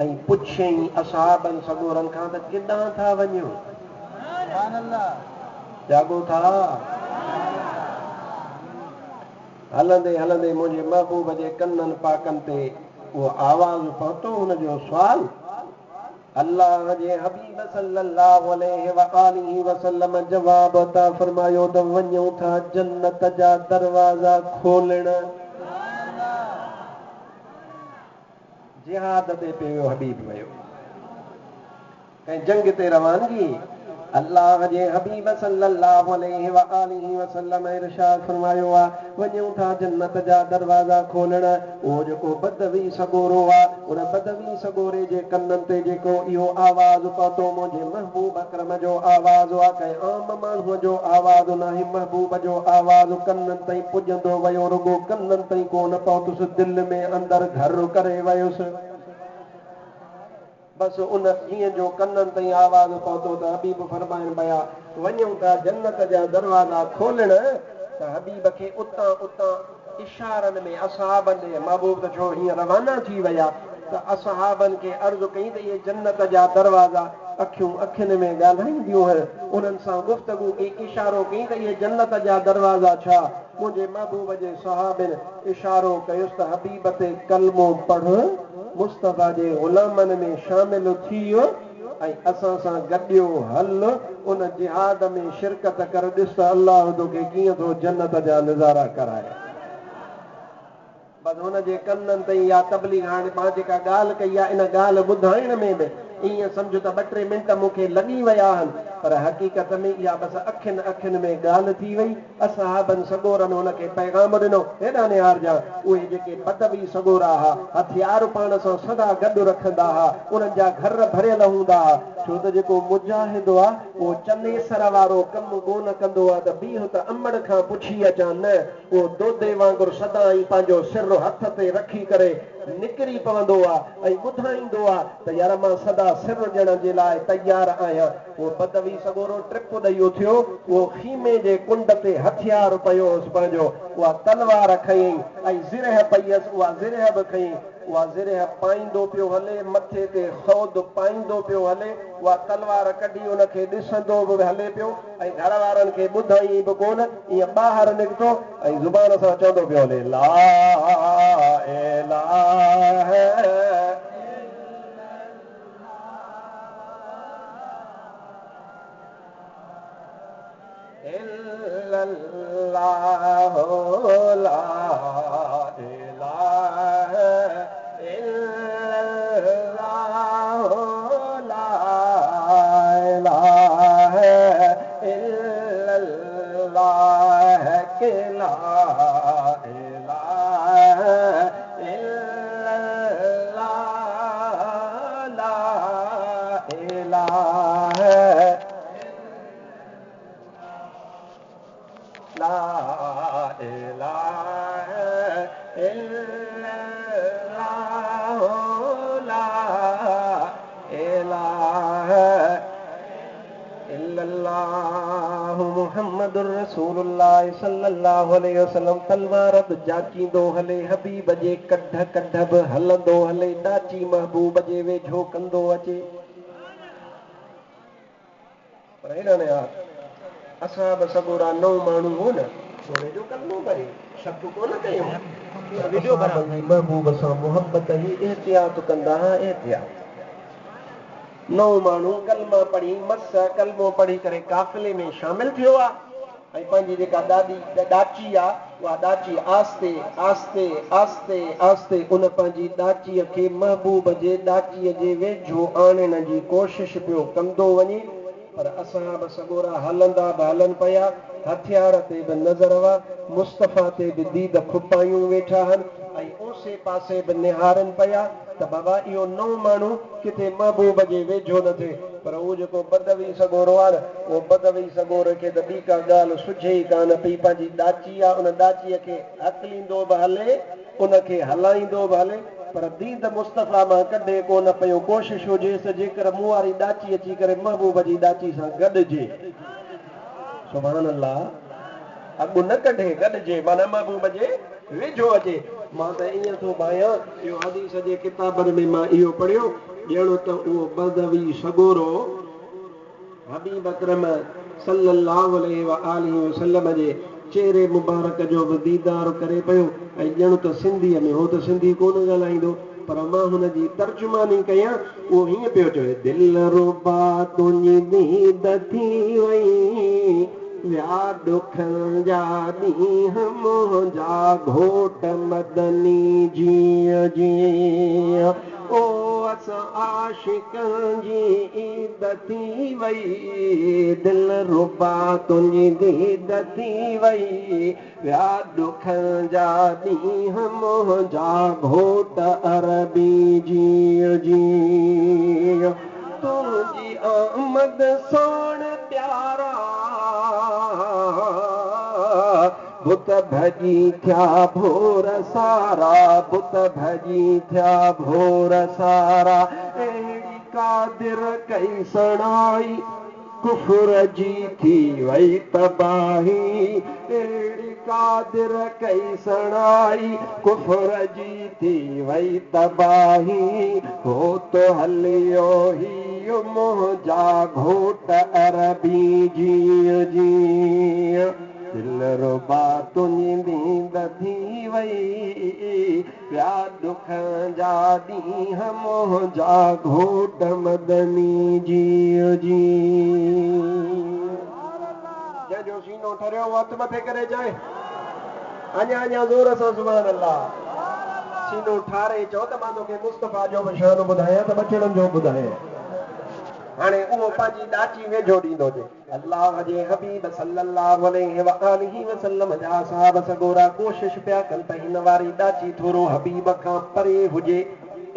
ऐं पुछियईं असहाबनि सगोरनि खां त केॾांहुं था वञो जागो था हलंदे हलंदे मुंहिंजे महबूब जे कननि पाकनि ते उहो आवाज़ पहुतो हुनजो सुवाल अल्लाह जे हबीब सल्लल्लाहु अलैहि वसल्लम जवाब अता फरमायो त वञूं था जन्नत जा दरवाज़ा खोलण जिहाद ते पियो हबीब वियो कंहिं जंग ते रवानगी अल्लाह जे हबीब सल्लल्लाहु अलैहि वसल्लम इरशाद फरमायो आहे वञूं था जन्नत जा दरवाज़ा खोलण उहो जेको बदवी सगोरो आहे उन बदवी सगोरे जे कननि ते जेको इहो आवाज़ पहुतो मुंहिंजे महबूब अकरम जो आवाज़ आहे कंहिं आम माण्हूअ जो आवाज़ न आहे महबूब जो आवाज़ कननि ताईं पुॼंदो वियो रुगो कननि ताईं कोन पहुतुसि दिलि में अंदरि घर करे वियुसि बस उन जीअं जो कननि ताईं आवाज़ पहुतो त हबीब फरमाइनि पिया वञूं था जन्नत जा दरवाज़ा खोलण त हबीब खे उतां उतां इशारनि में असहाबनि महबूब त छो हीअं रवाना थी विया त असहाबनि खे अर्ज़ु कई त इहे जन्नत जा दरवाज़ा अखियूं अखियुनि में ॻाल्हाईंदियूं उन्हनि सां गुफ़्तगू कई इशारो कई त इहे जन्नत जा दरवाज़ा छा मुंहिंजे महबूब जे सहाबिन इशारो कयुसि त हबीब ते कलमो पढ़ मुस्तफ़ा जे ग़ुलामनि में शामिल थी वियो ऐं असां सां गॾियो हल उन जिहाद में शिरकत कर ॾिस त अलाह तोखे कीअं थो जन्नत जा नज़ारा कराए बसि हुनजे कननि ताईं या तबलीग हाणे मां जेका ॻाल्हि कई आहे इन ॻाल्हि ॿुधाइण में बि ईअं सम्झो त 2-3 मिंट मूंखे लॻी विया आहिनि पर हक़ीक़त में इहा बसि अखियुनि में ॻाल्हि थी वई। असहाबनि सगोरनि हुनखे पैगाम ॾिनो हेॾा निहार जा उहे जेके बदवी सगोरा हुआ हथियार पाण सां सदा गॾु रखंदा हुआ उन्हनि जा घर भरियल हूंदा हुआ छो त जेको मुजाहिद आहे उहो चनेसर वारो कमु कोन कंदो आहे त बीह त अमड़ खां पुछी अचां न उहो दोदे वांगुरु सदा ई पंहिंजो सिर हथ ते रखी करे निकिरी पवंदो आहे ऐं ॿुधाईंदो आहे त यार मां सदा सिर ॾियण जे लाइ तयारु आहियां। उहो बदवी सगोरो ट्रिप ॾेई उथियो उहो खीमे जे कुंड ते हथियार पियो हुउसि पंहिंजो उहा तलवार खईं ऐं ज़िरह पई हुअसि उहा ज़िरह बि खईं उहा ज़िरह पाईंदो पियो हले मथे ते ख़ौद पाईंदो पियो हले उहा तलवार कढी उनखे ॾिसंदो बि हले पियो ऐं घर वारनि खे ॿुधाई बि कोन ईअं ॿाहिरि निकितो ऐं ज़ुबान सां चवंदो पियो हले ला इलाहा इल्लल्लाहु ला इलाहा इल्लल्लाहु ला इलाहा इल्लल्लाह के ला इलाहा इल्लल्लाह ला इलाहा ला इलाहा इल्लल्लाहु ला इलाहा इल्लल्लाहु मुहम्मदुर रसूलुल्लाह सल्लल्लाहु अलैहि वसल्लम तलवार बि जाचींदो हले हबीब जे कढ कढ बि हलंदो हले डाची महबूब जे वेझो कंदो अचे पर हेॾा न यार असां बि सगोरा 9 माण्हू हो न वेझो कलमो भरे शक कोन कयूं महबूब सां मोहबत ई एहतियात कंदा एहतियात 9 माण्हू कलमा पढ़ी मस कलमो पढ़ी करे काफ़िले में शामिल थियो आहे ऐं पंहिंजी जेका ॾाची आहे उहा ॾाची आस्ते आस्ते आस्ते आस्ते उन पंहिंजी ॾाचीअ खे महबूब जे ॾाचीअ जे वेझो आणण जी कोशिश पियो कंदो वञे पर असां बि सगोरा हलंदा बि हलनि पिया हथियार ते बि नज़र हुआ मुस्तफ़ा ते बि दीद खुपायूं वेठा आहिनि ऐं ओसे पासे बि निहारनि पिया त बाबा इहो 9 माण्हू किथे महबूब जे वेझो न थिए पर उहो जेको बदवी सगोरो आहे न उहो बदवी सगोरे खे त ॿी का ॻाल्हि सुझे ई कान पई पंहिंजी ॾाची आहे उन ॾाचीअ खे हकलींदो बि हले उनखे हलाईंदो बि हले पर दीद मुस्तफ़ा मां कढे कोन पियो कोशिशि हुजेसि जेकर मूं वारी ॾाची अची करे महबूब जी ॾाची सां गॾिजे सुभान अल्लाह अॻु न कढे गॾिजे माना महबूब जे वेझो अचे मां त ईअं थो भायां इहो हदीस जे किताबनि में मां इहो पढ़ियो ॼणो त उहो बदवी सगोरो हबीब अकरम सल्लल्लाहु अलैहि वसल्लम जे चेहरे मुबारक जो बि दीदार करे पियो ऐं ॼणो त सिंधीअ में हो त सिंधी कोन ॻाल्हाईंदो पर मां हुनजी तर्जुमानी कयां उहो हीअं पियो चवे दिलि रुबा तुंहिंजी दीद थी वई विया ॾुखनि जा ॾींहं मुंहिंजा घोट मदनी जीअं जीअं ओ असां आशिक़नि जी ईद थी वई दिलि रुबा तुंहिंजी दीद थी वई विया ॾुखनि जा ॾींहं मुंहिंजा घोट अरबी जीअं जीअं तुंहिंजी आमद सोण प्यारा बुत भॼी थिया भोर सारा बुत भॼी थिया भोर सारा अहिड़ी कादिर कई सणाई कुफर जी थी वई तबाही अहिड़ी कादिर कई सणाई कुफर जी थी वई तबाही हो तो हलियो ही मुंहिंजा घोट अरबी जीअं जीअं दिलि रुबा तुंहिंजी दीद थी वई विया ॾुखनि जा ॾींहं मुंहिंजा घोट मदनी जीअं जीअं जंहिंजो सीनो ठरियो हथु मथे करे चए अञा ज़ोर सां सुभान अल्लाह सीनो ठारे चओ त मां तोखे मुस्तफ़ा जो शान ॿुधायां त बचड़नि जो ॿुधायां हाणे उहो पंहिंजी ॾाची वेझो ॾींदो जे अल्लाह जे हबीब सल्लल्लाहु अलैहि व आलिहि वसल्लम जा साहब सगोरा कोशिश पिया कनि त हिन वारी ॾाची थोरो हबीब खां परे हुजे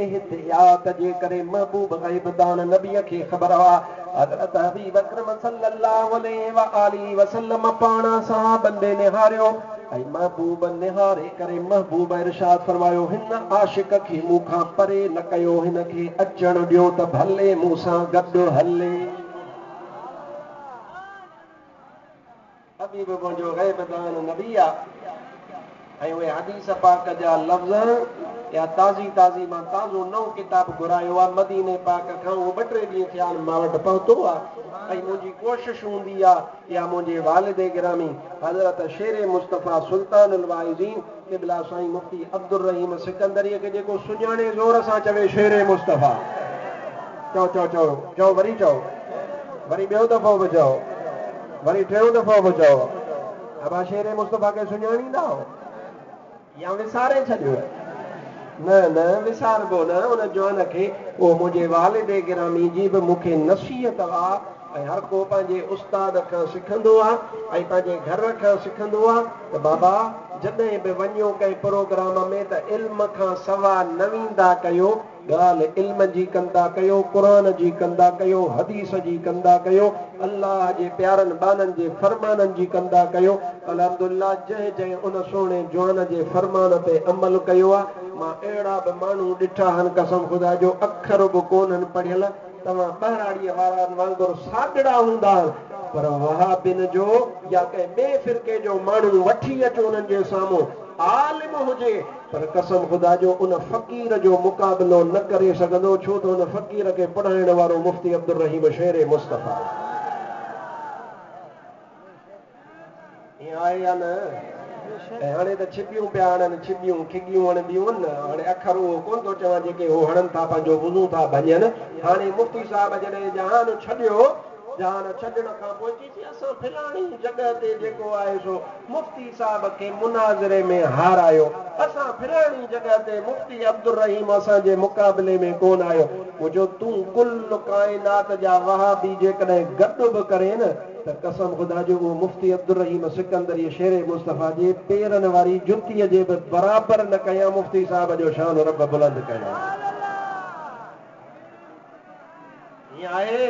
एहतियात जे करे महबूब ग़ैबदान नबीअ खे ख़बर हुआ हज़रत हबीब अकरम सल्लल्लाहु अलैहि व आलिहि वसल्लम पाण साहबनि ॾे निहारियो ऐं महबूब निहारे करे महबूब इरशाद फरमायो हिन आशिक खे मूंखां परे न कयो हिन खे अचण ॾियो त भले मूंसां गॾु हले हबीब मुंहिंजो ग़ैबदान नबी आहे ऐं उहे हदीस पाक जा लफ़्ज़ या ताज़ी मां ताज़ो नओं किताब घुरायो आहे मदीने पाक खां उहो 2-3 ॾींहं थिया आहिनि मां वटि पहुतो आहे ऐं मुंहिंजी कोशिशि हूंदी आहे या मुंहिंजे वालिद गिरामी हज़रत शेर मुस्तफ़ा सुल्तानुल वाइज़ीन क़िबला साईं मुफ्ती अब्दुर रहीम सिकंदरीअ खे जेको सुञाणे ज़ोर सां चवे शेर मुस्तफ़ा चओ चओ चओ चओ वरी चओ वरी ॿियो दफ़ो बि चओ वरी टियों दफ़ो बि चओ अबा शेर मुस्तफ़ा खे सुञाणींदा या विसारे छॾियो न विसारबो न उन जवान खे उहो मुंहिंजे वालिद गिरामी जी बि मूंखे नसीहत आहे ऐं हर को पंहिंजे उस्ताद खां सिखंदो आहे ऐं पंहिंजे घर खां सिखंदो आहे त बाबा जॾहिं बि वञो कंहिं प्रोग्राम में त इल्म खां सवा न वेंदा कयो ॻाल्हि इल्म जी कंदा कयो क़ुर जी कंदा कयो हदीस जी कंदा कयो अल्लाह जे प्यारनि बाननि जे फरमाननि जी कंदा कयो अल्हम्दुलिल्लाह जंहिं उन सोणे जवान जे फरमान ते अमल कयो आहे मां अहिड़ा बि माण्हू ॾिठा आहिनि कसम ख़ुदा जो अखर बि कोन्हनि पढ़ियल तव्हां ॿहिराड़ीअ वारनि वांगुरु साॻड़ा हूंदा पर वहाबिन जो या कंहिं ॿिए फ़िरके जो माण्हू वठी अचो उन्हनि जे साम्हूं आलिम हुजे पर कसम ख़ुदा जो उन फ़क़ीर जो मुक़ाबिलो न करे सघंदो छो त उन फ़क़ीर खे पढ़ाइण वारो मुफ्ती अब्दुर रहीम शेर मुस्तफ़ा ईअं आहे या न ऐं हाणे त छिपियूं पिया हणनि छिपियूं खिगियूं हणंदियूं आहिनि न हाणे अखर उहो कोन थो चवां जेके उहो हणनि था पंहिंजो वुज़ू था भॼनि हाणे मुफ्ती साहिब जॾहिं जहान छॾियो जहान छॾण खां पोइ चई असां फलाणी जॻह ते जेको आहे सो मुफ्ती साहिब खे मुनाज़िरे में हारायो असां फलाणी जॻह ते मुफ्ती अब्दुर रहीम असांजे मुक़ाबले में कोन आयो मुंहिंजो तूं कुल काइनात जा वहाबी जेकॾहिं गॾु बि करे न त कसम ख़ुदा जो उहो मुफ्ती अब्दुर रहीम सिकंदरी शेर मुस्तफ़ा जे पेरनि वारी जुतीअ जे बि बराबरि न कयां मुफ्ती साहिब जो शान रब बुलंद कयां ईअं आहे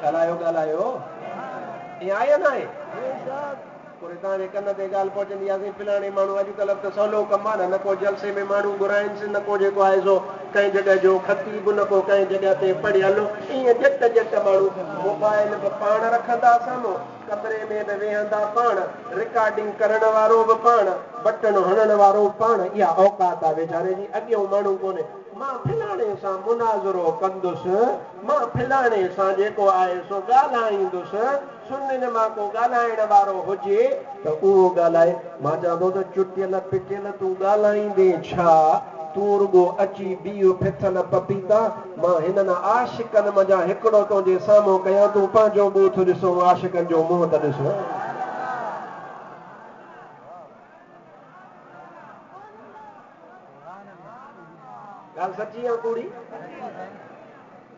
ॻाल्हायो ईअं आहे न आहे पूरे तव्हांजे कन ते ॻाल्हि पहुचंदी आहे फलाणे माण्हू अॼुकल्ह त सवलो कमु आहे न को जलसे में माण्हू घुराइनि न को जेको आहे सो कंहिं जॻह जो ख़तीब न को कंहिं जॻह ते पढ़ियल ईअं झट माण्हू मोबाइल बि पाण रखंदा साम्हूं कमरे में बि वेहंदा पाण रिकॉर्डिंग करण वारो बि पाण बटन हणण वारो पाण इहा औकात आहे वीचारे जी अॻियो माण्हू कोन्हे मां फलाणे सां मुनाज़रो कंदुसि मां फलाणे सां जेको आहे सो ॻाल्हाईंदुसि सुनिन मां को ॻाल्हाइण वारो हुजे त उहो ॻाल्हाए मां चवंदो त चुटियल पिटियल तूं ॻाल्हाईंदे छा तूं रुगो अची बीह फिथल पपीता मां हिननि आशिकनि मञा हिकिड़ो तुंहिंजे साम्हूं कयां तूं पंहिंजो बूथ ॾिसो आशिकनि जो मुंहुं त ॾिसो ॻाल्हि सची आहे कूड़ी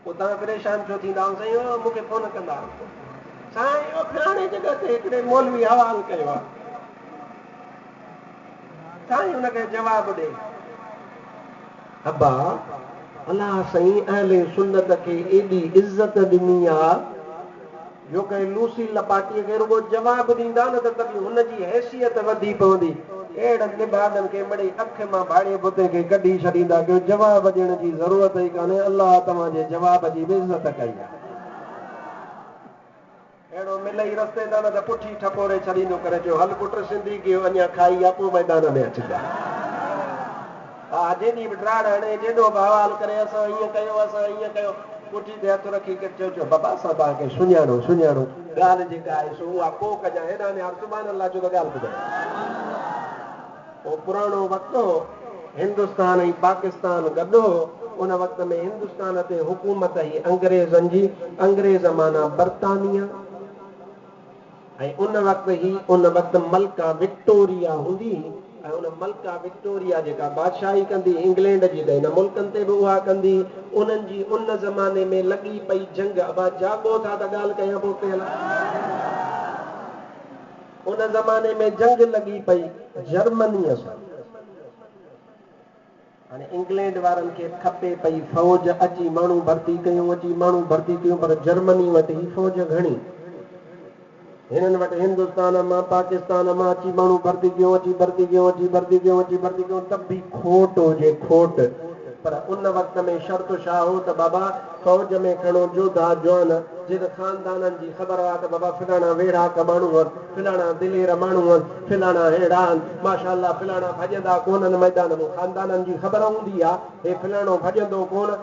पोइ तव्हां परेशान छो थींदा साईं मूंखे फोन कंदा साईं फलाणे जॻह ते हिकिड़े मौलवी हवाल कयो आहे साईं हुनखे जवाबु ॾे अबा अलाह साईं अहले सुन्नत खे एॾी इज़त ॾिनी आहे जो कंहिं लूसी लपाटीअ खे रुगो जवाबु ॾींदा न त कॾहिं हुनजी हैसियत वधी पवंदी अहिड़नि निबादनि खे मिड़ई अख मां भाड़े बुते खे कढी छॾींदा कयो जवाबु ॾियण जी ज़रूरत ई कान्हे अलाह तव्हांजे जवाब जी बि इज़त कई आहे अहिड़ो मिलई रस्ते तां न त पुठी ठपोरे छॾींदो करे चयो हल पुट सिंधी कयो अञा खाई आहे पोइ मैदान में अचिजा हा जंहिंजी बि ड्राड़ हणे जेॾो बि हवाल करे असां ईअं कयो पुठी ते हथु रखी करे चओ बाबा असां तव्हांखे सुञाणो ॻाल्हि जेका आहे सो उहा पोइ कजां हेॾा ने सुभाणे अलाह जो त ॻाल्हि ॿुधाए पोइ पुराणो वक़्तु हो हिंदुस्तान ऐं पाकिस्तान गॾु हो उन वक़्त में हिंदुस्तान ते हुकूमत ई अंग्रेज़नि जी अंग्रेज़ माना बर्तानिया ऐं उन वक़्तु मलका विक्टोरिया हूंदी ऐं उन मलका विक्टोरिया जेका बादशाही कंदी इंग्लैंड जी त हिन मुल्कनि ते बि उहा कंदी उन्हनि जी उन ज़माने में लॻी पई जंग अबा जाॻो था त ॻाल्हि कयां पोइ कयल उन ज़माने में जंग लॻी पई जर्मनीअ सां हाणे इंग्लैंड वारनि खे खपे पई फ़ौज अची माण्हू भर्ती कयूं पर जर्मनी वटि ई फ़ौज घणी हिननि वटि हिंदुस्तान मां पाकिस्तान मां अची माण्हू भर्ती कयूं त बि खोट हुजे खोट पर उन वक़्त में शर्त छा हो त बाबा फ़ौज में खणो जोधा जवान जिन ख़ानदाननि जी ख़बर आहे त बाबा फिलाणा वेढ़ाक माण्हू आहिनि फिलाणा दिलेर माण्हू आहिनि फिलाणा अहिड़ा आहिनि माशाल्लाह फिलाणा भॼंदा कोन्हनि मैदान में ख़ानदाननि जी ख़बर हूंदी आहे हे फिलाणो भॼंदो कोन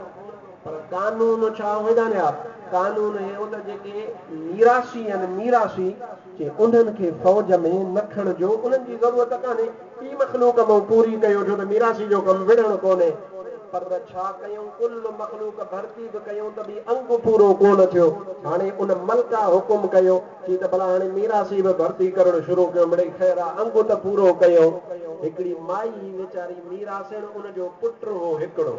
पर कानून छा हुजनि कानून हे उन जेके मीरासी उन्हनि खे फ़ौज में न खणिजो उन्हनि जी ज़रूरत कान्हे ॿी मख़लूक मां पूरी कयो छो त मीरासी जो कमु विढ़णु कोन्हे पर छा कयूं कुल मख़लूक भर्ती बि कयूं त बि अंग पूरो कोन थियो हाणे उन मलका हुकुम कयो चई त भला हाणे मीरासी बि भर्ती करणु शुरू कयो मिड़ई ख़ैर आहे अंग त पूरो कयो हिकिड़ी माई वीचारी मीरासिन उनजो पुटु हो हिकिड़ो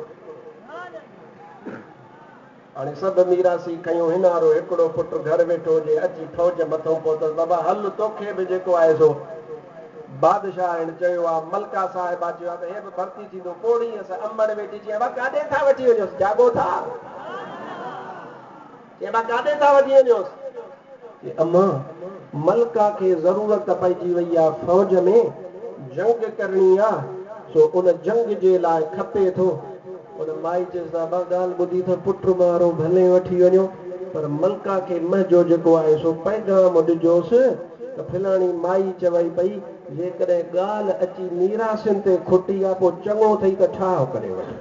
हाणे सभु मीरासी कयूं हिनारो हिकिड़ो पुटु घर वेठो हुजे अची फ़ौज मथां पहुतो बाबा हल तोखे बि जेको आहे सो बादशाह हिन चयो आहे मलका साहिब आहे चयो आहे त हे बि भर्ती थींदो पोड़ी असां अंबड़ वेठी चई काॾे था वठी वञोसि जाॻो था काॾे था वठी वञोसि अम्मा मलका खे ज़रूरत पइजी वई आहे फ़ौज में जंग करणी आहे सो उन जंग जे लाइ खपे थो उन माई चइसि था ॻाल्हि ॿुधी त पुटु वारो भले वठी वञो पर मलका खे महजो जेको आहे सो पैगाम ॾिजोसि त फिलाणी माई चवई पई जेकॾहिं ॻाल्हि अची मीरासिन ते खुटी आहे पोइ चङो अथई त छा करे वठे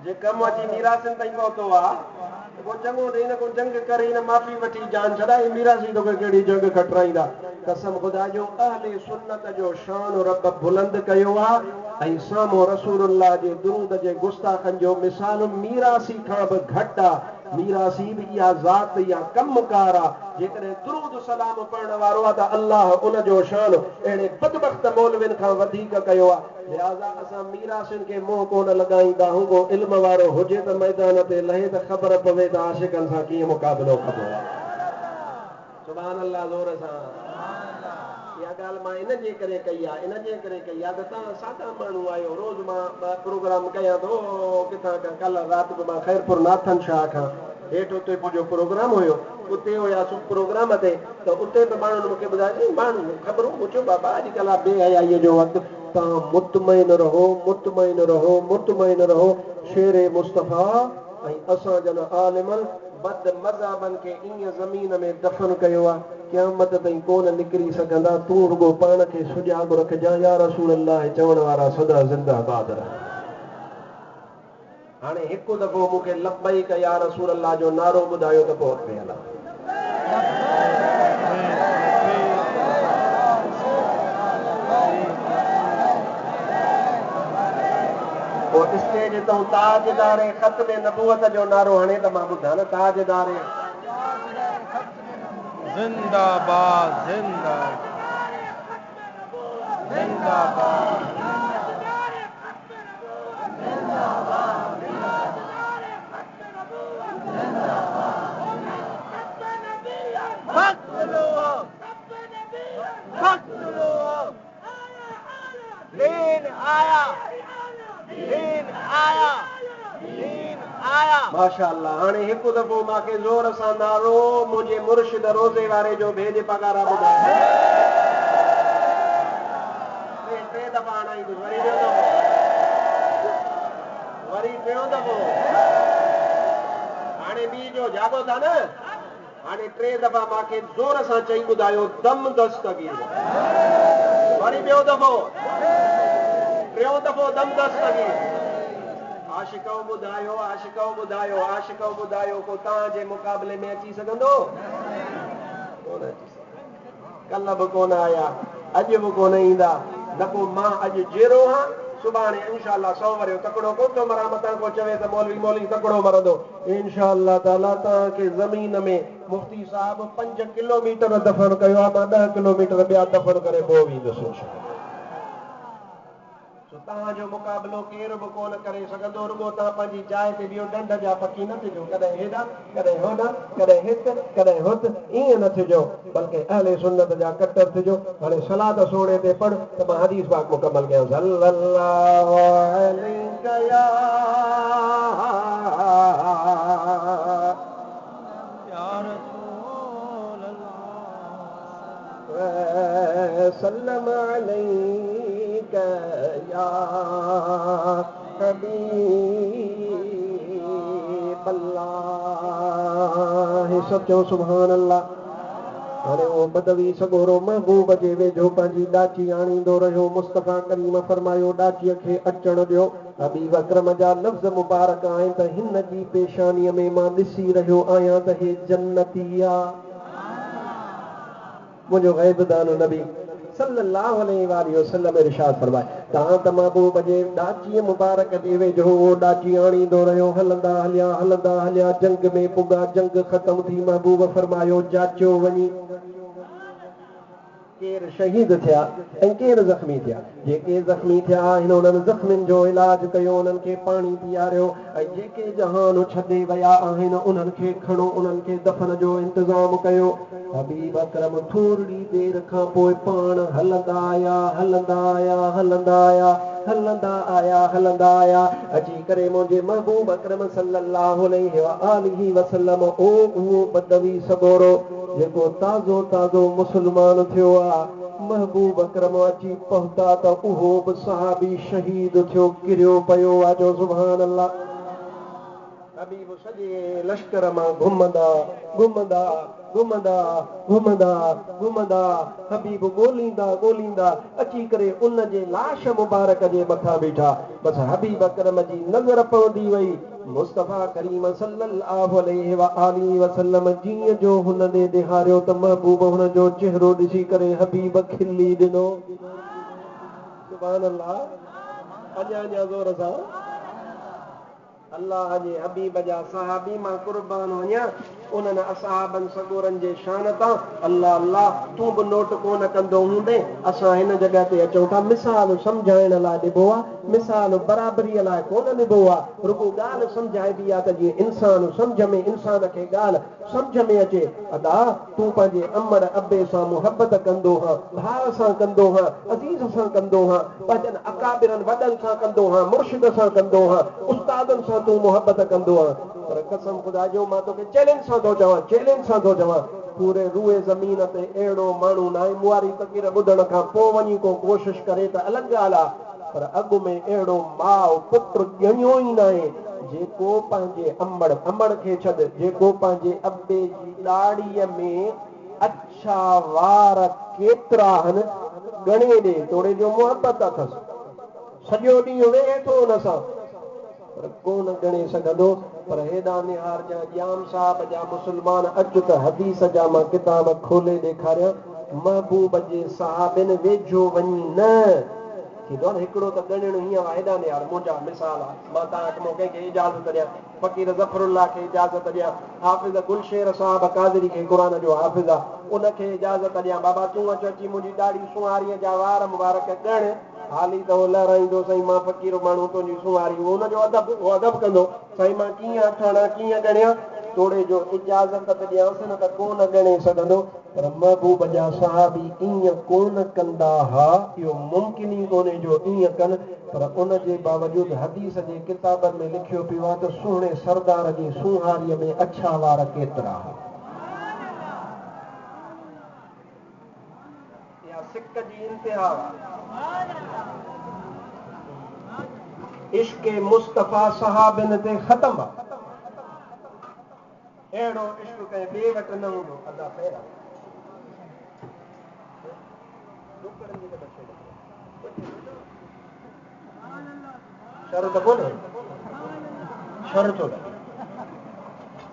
जे कमु अची मीरासिन ताईं पहुतो आहे पोइ चङो अथई न को जंग करे न माफ़ी वठी जान छॾाई मीरासी तोखे कहिड़ी जंग खटराईंदा कसम ख़ुदा जो अहले सुन्नत जो शान रब बुलंद कयो आहे ऐं साम्हूं रसूलुल्लाह जे दुरूद जे गुस्ताखनि जो मिसाल मीरासी खां बि घटि आहे मीरासी बि इहा ज़ात या कमकार आहे जेकॾहिं दुरूद सलाम पढ़ण वारो आहे त अलाह उनजो शान अहिड़े बदबख़्त मौलविन खां वधीक कयो आहे लिहाज़ा असां मीरासिन खे मुंहुं कोन लॻाईंदा हूंदो इल्म वारो हुजे त मैदान ते लहे त ख़बर पवे त आशिक़नि सां कीअं मुक़ाबिलो कबो आहे सुभान अल्लाह ज़ोर सां इहा ॻाल्हि मां इनजे करे कई आहे त तव्हां सादा माण्हू आहियो रोज़ मां प्रोग्राम कयां थो किथां खां कल्ह राति बि मां ख़ैरपुर नाथन शाह खां हेठि उते मुंहिंजो प्रोग्राम हुयो उते हुयासीं प्रोग्राम ते त उते बि माण्हुनि मूंखे ॿुधायो माण्हू ख़बरूं पुछो बाबा अॼुकल्ह आहे बेहयाईअ जो वक़्तु तव्हां मुतमइन रहो शेरे मुस्तफ़ा ऐं असां जन आलिमनि बद मज़हबनि खे ईअं ज़मीन में दफ़न कयो आहे क़यामत ताईं कोन निकिरी सघंदा तूं रुॻो पाण खे सुॼाॻ रखजांइ या रसूल अल्लाह चवण वारा सदा ज़िंदाबाद हाणे हिकु दफ़ो मूंखे लब्बैक या रसूल अल्लाह जो नारो ॿुधायो त पोइ अॻिते हलां पोइ स्टेज तां ताजदार ख़त्म नबूवत जो नारो हाणे त मां ॿुधां न ताजदार जिंदाबाद जिंदाबाद जिंदाबाद माशाअल्लाह हाणे हिकु दफ़ो मूंखे ज़ोर सां नारो मुंहिंजे मुर्शिद रोज़े वारे जो भेज पगारा ॿुधाए टे दफ़ा हणाईंदुसि वरी टियों दफ़ो हाणे ॿी जो जाॻो था न हाणे टे दफ़ा मूंखे ज़ोर सां चई ॿुधायो दम दस्तगीर वरी ॿियो दफ़ो टियों दफ़ो दम दस्तगीर आशिक़ो ॿुधायो को तव्हांजे मुक़ाबले में अची सघंदो कल्ह बि कोन आया अॼु बि कोन ईंदा न को मां अॼु जहिड़ो आहियां सुभाणे इंशाअल्लाह 100 वरियो तकड़ो कोन थो मरा मतां को चवे त मौलवी तकड़ो मरंदो इंशाअल्लाह ताला तव्हांखे ज़मीन में मुफ्ती साहब 5 किलोमीटर दफ़न कयो आहे मां 10 किलोमीटर ॿिया दफ़न करे पोइ वेंदुसि तव्हांजो मुक़ाबिलो केरु बि कोन करे सघंदो रुॻो तव्हां पंहिंजी जाइ ते ॿियो ॾंड जा पकी न थिजो कॾहिं हेॾां कॾहिं होॾां कॾहिं हिते कॾहिं हुते ईअं न थिजो बल्कि अहले सुन्नत जा कटर थिजो हाणे सलात सोणे ते पढ़ त मां हदीस पाक मुकमल कयां सल्लल्लाहु अलैहि या रसूल सल्लम अलैका या हबीब अल्लाह सचो सुभान अल्लाह हाणे उहो बदवी सगोरो महबूब जे वेझो पंहिंजी ॾाची आणींदो रहियो मुस्तफ़ा करीम फरमायो ॾाचीअ खे अचण ॾियो हबीब अकरम जा लफ़्ज़ मुबारक आहिनि त हिन जी पेशानीअ में मां ॾिसी रहियो आहियां त हे जन्नती आहे मुंहिंजो ग़ैबदान नबी सल्लल्लाहु अलैहि वसल्लम इरशाद फरमाए तव्हां त महबूब जे ॾाचीअ मुबारक जे वेझो उहो ॾाची आणींदो रहियो हलंदा हलिया जंग में पुॻा जंग ख़तम थी महबूब फरमायो जाचियो वञी केरु शहीद थिया ऐं केरु ज़ख़्मी थिया जेके ज़ख़्मी थिया आहिनि उन्हनि ज़ख़्मियुनि जो इलाज कयो उन्हनि खे पाणी पीआरियो ऐं जेके जहान छॾे विया आहिनि उन्हनि खे खणो उन्हनि खे दफ़न जो इंतज़ाम कयो हबीब अकरम थोरी देरि खां पोइ पाण हलंदा आया अची करे मुंहिंजे महबूब अकरम सल्लल्लाहु अलैहि वसल्लम उहो बदवी सगोरो जेको ताज़ो मुस्लमान थियो आहे महबूब अकरम अची पहुता त उहो बि सहाबी शहीद थियो किरियो पियो आहे जो सुभान अल्लाह हबीब सॼे लश्कर मां घुमंदा हबीब ॻोल्हींदा अची करे उन जे लाश मुबारक जे मथां बीठा बसि हबीब अकरम जी नज़र पवंदी वई मुस्तफ़ा करीम सल्लल्लाहु अलैहि वसल्लम जीअं जो हुन ॾे ॾेखारियो त महबूब हुन जो चहिरो ॾिसी करे हबीब खिली ॾिनो सुभान अल्लाह अञा ज़ोर सां अल्लाह जे हबीब जा सहाबी मां कुर्बान वञा उन्हनि असहाबनि सगोरनि जे शान तां अल्लाह तूं बि नोट कोन कंदो हूंदे असां हिन जॻह ते अचूं था मिसाल सम्झाइण लाइ ॾिबो आहे मिसाल बराबरीअ लाइ कोन ॾिबो आहे रुॻो ॻाल्हि सम्झाइबी आहे त जीअं इंसान सम्झ में इंसान खे ॻाल्हि सम्झ में अचे अदा तूं पंहिंजे अमर अबे सां मुहबत कंदो हा भाउ सां कंदो हा अज़ीज़ सां कंदो हा पंहिंजनि अकाबिरनि वॾनि सां कंदो हा मुर्शिद सां कंदो हा उस्तादनि सां तूं मुहबत कंदो आहे पर कसम ख़ुदा जो मां तोखे चैलेंज सां थो चवां पूरे रूए ज़मीन ते अहिड़ो माण्हू न आहे मुआरी फ़क़ीर ॿुधण खां पोइ वञी को कोशिशि करे त अलॻि ॻाल्हि आहे पर अॻु में अहिड़ो माउ पुटु ॼणियो ई न आहे जेको पंहिंजे अमड़ खे छॾ जेको पंहिंजे अबे जी ॾाड़ीअ में अछा वार केतिरा आहिनि ॻणे ॾे तोड़े जो मुहबत अथसि सॼो ॾींहुं वेहे थो हुन सां पर कोन ॻणे सघंदो पर हेॾा निहार जा जाम साहब जा मुस्लमान अचु त हदीस जा मां किताब खोले ॾेखारियां महबूब जे सहाबिन वेझो वञी न थींदो आहे हिकिड़ो त ॻणियो हीअं हेॾा निहार मुंहिंजा मिसाल आहे मां तव्हांखे कंहिंखे इजाज़त ॾियां फ़क़ीर ज़फ़रुल्लाह खे इजाज़त ॾियां हाफ़िज़ गुलशेर साहब कादरी खे क़ुर जो हाफ़िज़ आहे उनखे इजाज़त ॾियां बाबा तूं अची मुंहिंजी ॾाढी सुवारीअ जा वार मुबारक ॻण हाली त उहो लहराईंदो साईं मां फ़क़ीर माण्हू तुंहिंजी सुवारी उहो हुनजो अदब कंदो साईं मां कीअं अठाणा कीअं ॻणियां तोड़े जो इजाज़त ॾियांसि न त कोन ॻणे सघंदो पर महबूब जा सहाबी ईअं कोन कंदा हुआ इहो मुमकिन ई कोन्हे जो ईअं कनि पर उन जे बावजूदि हदीस जे किताबनि में लिखियो पियो आहे त सुहिणे सरदार जी सुहारीअ में अछा वार केतिरा सिक जी इंतिहा इश्क़ मुस्तफ़ा सहाबिन ते ख़तम आहे अहिड़ो इश्क़ कंहिं ॿिए वटि न हूंदो अदा पहिरां शर्त कोन्हे शर्त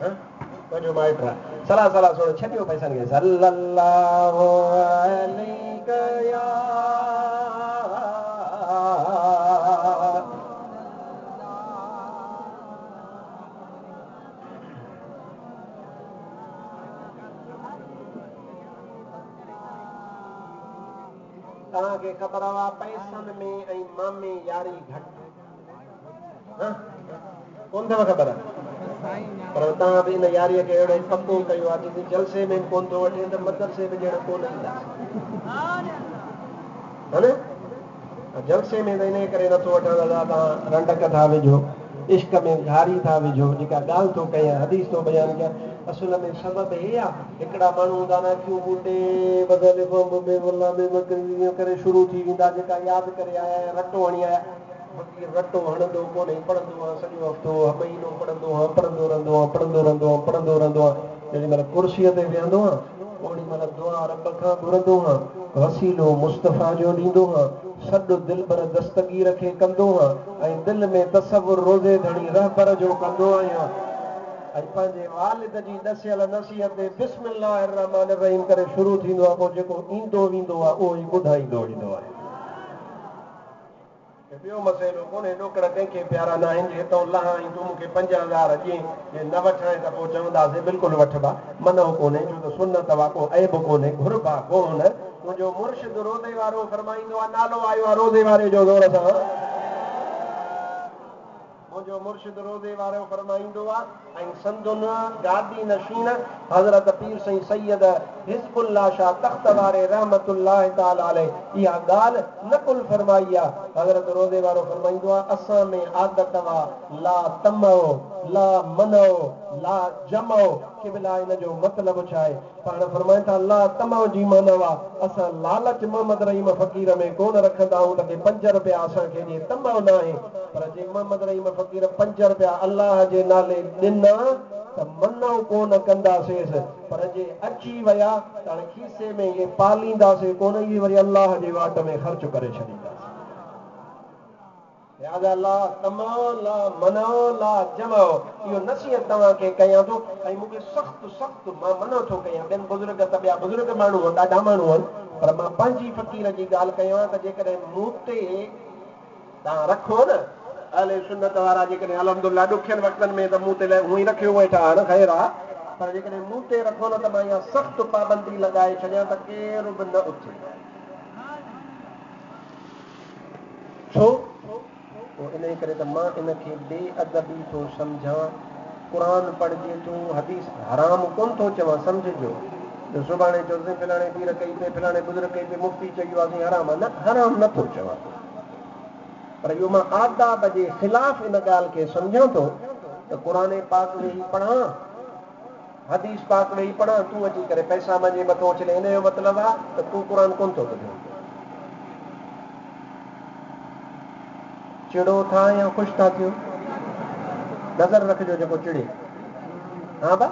तुंहिंजो माइट आहे सलाह सुणो छॾियो पैसनि खे सल्लल्लाहु अलैहि या तव्हांखे ख़बर आहे पैसनि में ऐं मामे यारी घटि कोन अथव ख़बर पर तव्हां बि इन यारीअ खे अहिड़ो पको कयो आहे जिते जलसे में कोन थो वठे त मदरसे में ॼण कोन ईंदासीं जलसे में त इन करे नथो वठण दादा तव्हां रंडक था विझो इश्क में घारी था विझो जेका ॻाल्हि थो कयां हदीस थो बयान कयां असुल में सबबु हे आहे हिकिड़ा माण्हू हूंदा न क्यों बूटे करे शुरू थी वेंदा जेका यादि करे आया रटो हणी आया रटो हणंदो कोन्हे पढ़ंदो आहे सॼो हफ़्तो महीनो पढ़ंदो आहे पढ़ंदो रहंदो आहे जेॾी महिल कुर्सीअ ते वेहंदो आहे ओॾी महिल दुआ रब खां घुरंदो आहे वसीलो मुस्तफ़ा जो ॾींदो आहे सॾु दिलबर दस्तगीर खे कंदो आहे ऐं दिलि में तसवुर रोज़े धणी रहबर जो कंदो आहियां ऐं पंहिंजे वालिद जी ॾसियल नसीहत ते बिस्मिल्लाह रहमान रहीम करे शुरू थींदो आहे पोइ जेको ईंदो वेंदो आहे उहो ई ॿुधाईंदो वेंदो आहे ॿियो मसइलो कोन्हे ॾोकड़ कंहिंखे प्यारा न आहिनि हितां लहां तूं मूंखे 5000 ॾे न वठां त पोइ चवंदासीं बिल्कुलु वठबा मनो कोन्हे छो त सुनत आहे को ऐब कोन्हे घुरबा कोन मुंहिंजो मुर्शिद रोज़े वारो फरमाईंदो आहे नालो आयो आहे रोज़े वारे जो ज़ोर सां मुंहिंजो मुर्शिद रोज़े वारो फरमाईंदो आहे ऐं संदुन गादी नशीन हज़रत पीर साईं सैयद हिज़्बुल्लाह शाह तख़्त वारे रहमतुल्लाह ताला अलैह इहा ॻाल्हि नकुल फरमाई आहे हज़रत रोज़े वारो फरमाईंदो आहे असां में आदत वा ला तमो ला मनो ला जमो किबला इन जो मतिलबु छा आहे पाण फरमाइनि था ला तमो जी माना आहे असां लालच मोहम्मद रहीम फ़क़ीर में कोन रखंदा आहियूं त के 5 रुपया असांखे ॾे तमो न आहे पर जे मोहम्मद रहीम फ़क़ीर 5 रुपया अलाह जे नाले ॾिना त मनो कोन कंदासीं पर जे अची विया त खीसे में इहे पालींदासीं कोन इहे वरी अलाह जे वाट में ख़र्च करे छॾींदासीं याद ला तमो ला मनो ला जमो इहो नसीहत तव्हांखे कयां थो ऐं मूंखे सख़्तु मां मनो थो कयां ॿियनि बुज़ुर्ग त ॿिया बुज़ुर्ग माण्हू आहिनि ॾाढा माण्हू आहिनि पर मां पंहिंजी फ़क़ीर जी ॻाल्हि कयां त जेकॾहिं मूं ते तव्हां रखो न अहले सुन्नत वारा जेकॾहिं अलहमदुलिल्लाह ॾुखियनि वक़्तनि में त मूं ते हूअं ई रखियो वेठा आहिनि ख़ैर आहे पर जेकॾहिं मूं ते रखो न त मां इहा सख़्तु पाबंदी लॻाए छॾियां त केरु बि न उथे छो इन करे त मां इनखे बेअदबी थो सम्झां क़ुर पढ़जे थो हदीस हराम कोन थो चवां सम्झिजो सुभाणे चवंदे फलाणे पीर कई पे फलाणे बुज़ुर्ग कई पे मुफ़्ती चयो आहे हराम आहे न हराम नथो चवां पर इहो मां आदाब जे ख़िलाफ़ इन ॻाल्हि खे सम्झां थो त क़ुर पाक वेही पढ़ां हदीस पाक वेही पढ़ां तूं अची करे पैसा मुंहिंजे मथां छॾे इन जो मतिलबु आहे त तूं क़ुर कोन थो ॿुधे चिड़ो था या ख़ुशि था थियो नज़र रखिजो जेको चिड़े हा भा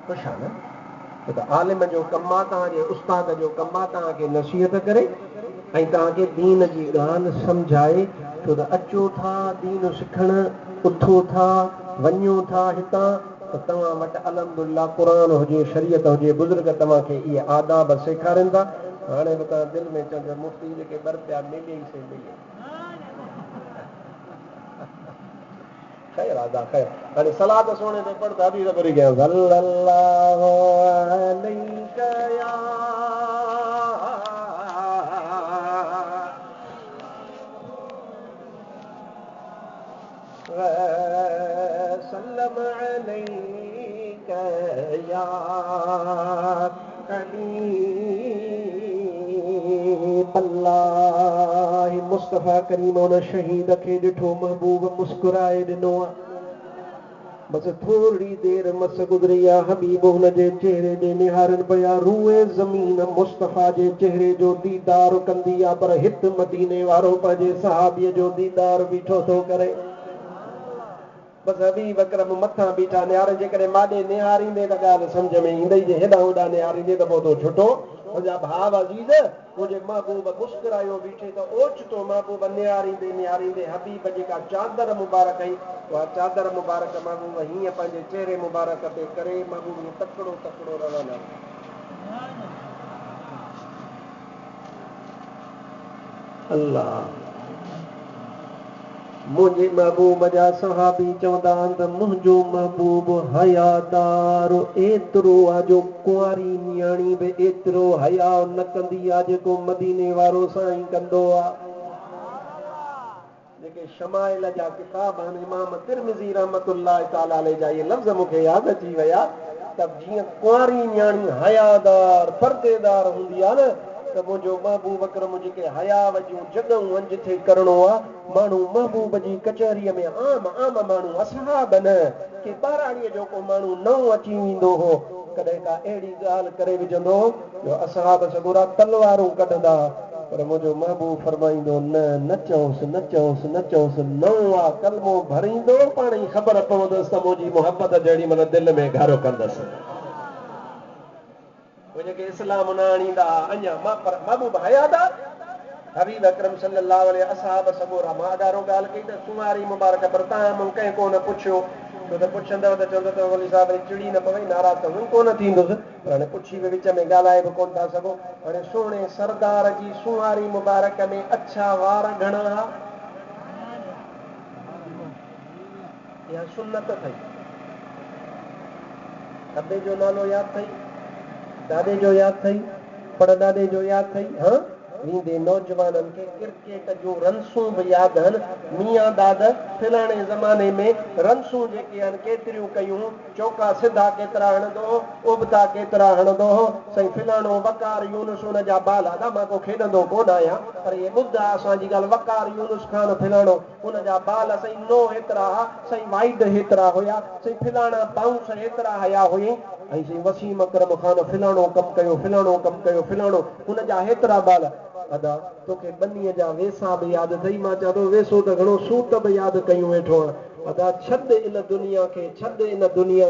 ख़ुशि आहे न छो त आलिम जो कमु आहे तव्हांजे उस्ताद जो कमु आहे तव्हांखे नसीहत करे ऐं तव्हांखे दीन जी ॻाल्हि सम्झाए छो त अचो था दीन सिखणु उथो था वञो था हितां त तव्हां वटि अलहमदुलिल्लाह क़ुर हुजे शरीयत हुजे बुज़ुर्ग तव्हांखे इहे आदाब सेखारीनि था हाणे बि तव्हां दिलि में चवंदा मुफ़्ती जेके ॿ रुपया मिले ई से मिले ख़ैर आदा ख़ैर हाणे सलाद सोने ते पढ़ दादी त भरी कयां सल्लल्लाहु अलैका या वसल्लम अलैका या हबीब अल्लाह मुस्तफ़ा करीम उन शहीद खे ॾिठो महबूब मुस्कुराए ॾिनो आहे बसि थोरी देरि मस गुज़री आहे हबीब हुनजे चेहरे ॾे निहारनि पिया रूए ज़मीन मुस्तफ़ा जे चेहरे जो दीदार कंदी आहे पर हिते मदीने वारो पंहिंजे सहाबीअ जो दीदार बीठो थो करे बसि हबीब अकरम मथां बीठा निहार जेकॾहिं माॾे निहारींदे त ॻाल्हि सम्झ में ईंदई जे हेॾां होॾां निहारींदे त पोइ तो छुटो मुंहिंजा भाउ अज़ीज़ मुंहिंजे महबूब मुस्कुरायो बीठे त ओचितो महबूब निहारींदे हबीब जेका चादर मुबारक आई उहा चादर मुबारक महबूब हीअं पंहिंजे चेहरे मुबारक ते करे महबूब तकिड़ो रवाना अल्लाह मुझे महबूब जा सहाबी चवंदा त मुंहिंजो महबूब हयादार एतिरो आहे जो कुंवारी नियाणी बि एतिरो हया न कंदी आहे जेको मदीने वारो साईं कंदो आहे। जेके शमाइल जा किताब आहिनि इमाम तिरमिज़ी रहमतुल्लाह ताला अलैहि जा इहे लफ़्ज़ मूंखे यादि अची विया त जीअं कुंवारी नियाणी हयादार परदेदार हूंदी आहे न त मुंहिंजो महबूब अकरम जेके हयाव जूं जॻहियूं आहिनि जिथे करिणो आहे माण्हू महबूब जी कचहरीअ में आम माण्हू असहाब न के ॿाराड़ीअ जो को माण्हू नओं अची वेंदो हो कॾहिं का अहिड़ी ॻाल्हि करे विझंदो जो असहाब सगुरा तलवारूं कढंदा पर मुंहिंजो महबूब फरमाईंदो न चओसि न चओसि न चओसि नओं आहे कलमो भरींदो पाण ई ख़बर पवंदसि त मुंहिंजी मोहबत जेॾी महिल दिलि में गारो कंदसि। जेके इस्लाम न आणींदा अञा पर महबूब हयादार हबीब अकरम सल्लल्लाहु अलैहि असहाब सगोरा मां अगारो ॻाल्हि कई त कुंवारी मुबारक पर तव्हां मूं कंहिं कोन पुछियो छो त पुछंदव त चवंदो त वली साहिब चिड़ी न पवई नाराज़ त हुन कोन थींदुसि पर हाणे पुछी बि विच में ॻाल्हाए बि कोन था सघो। हाणे सुहिणे सरदार जी कुंवारी मुबारक में अछा वार घणा हुआ इहा सुन्नत अथई अबे जो नालो यादि अथई दादे जो यादि अथई परॾाॾे जो यादि अथई हा वींदे नौजवाननि खे क्रिकेट जूं रन्सूं बि यादि आहिनि मियां दाद फिलाणे ज़माने में रन्सूं जेके आहिनि केतिरियूं कयूं चौका सिधा केतिरा हणंदो हो उबता केतिरा हणंदो हो साईं फिलाणो वकार यूनुस हुन जा बाल आदा मां को खेॾंदो कोन आहियां पर इहे ॿुध आहे असांजी ॻाल्हि वकार यूनुस ख़ान फिलाणो हुन जा बाल साईं नो हेतिरा हुआ साईं वाइड हेतिरा हुया साईं फिलाणा बाउंस हेतिरा हया हुई ऐं साईं वसीम अकरम ख़ान फिलाणो कमु कयो फिलाणो कमु कयो फिलाणो हुन जा हेतिरा बाल अदा तोखे बनीअ जा वेसा बि यादि अथई मां चवां थो वेसो त घणो सूत बि यादि कयूं वेठो आहे अदा छॾ इन दुनिया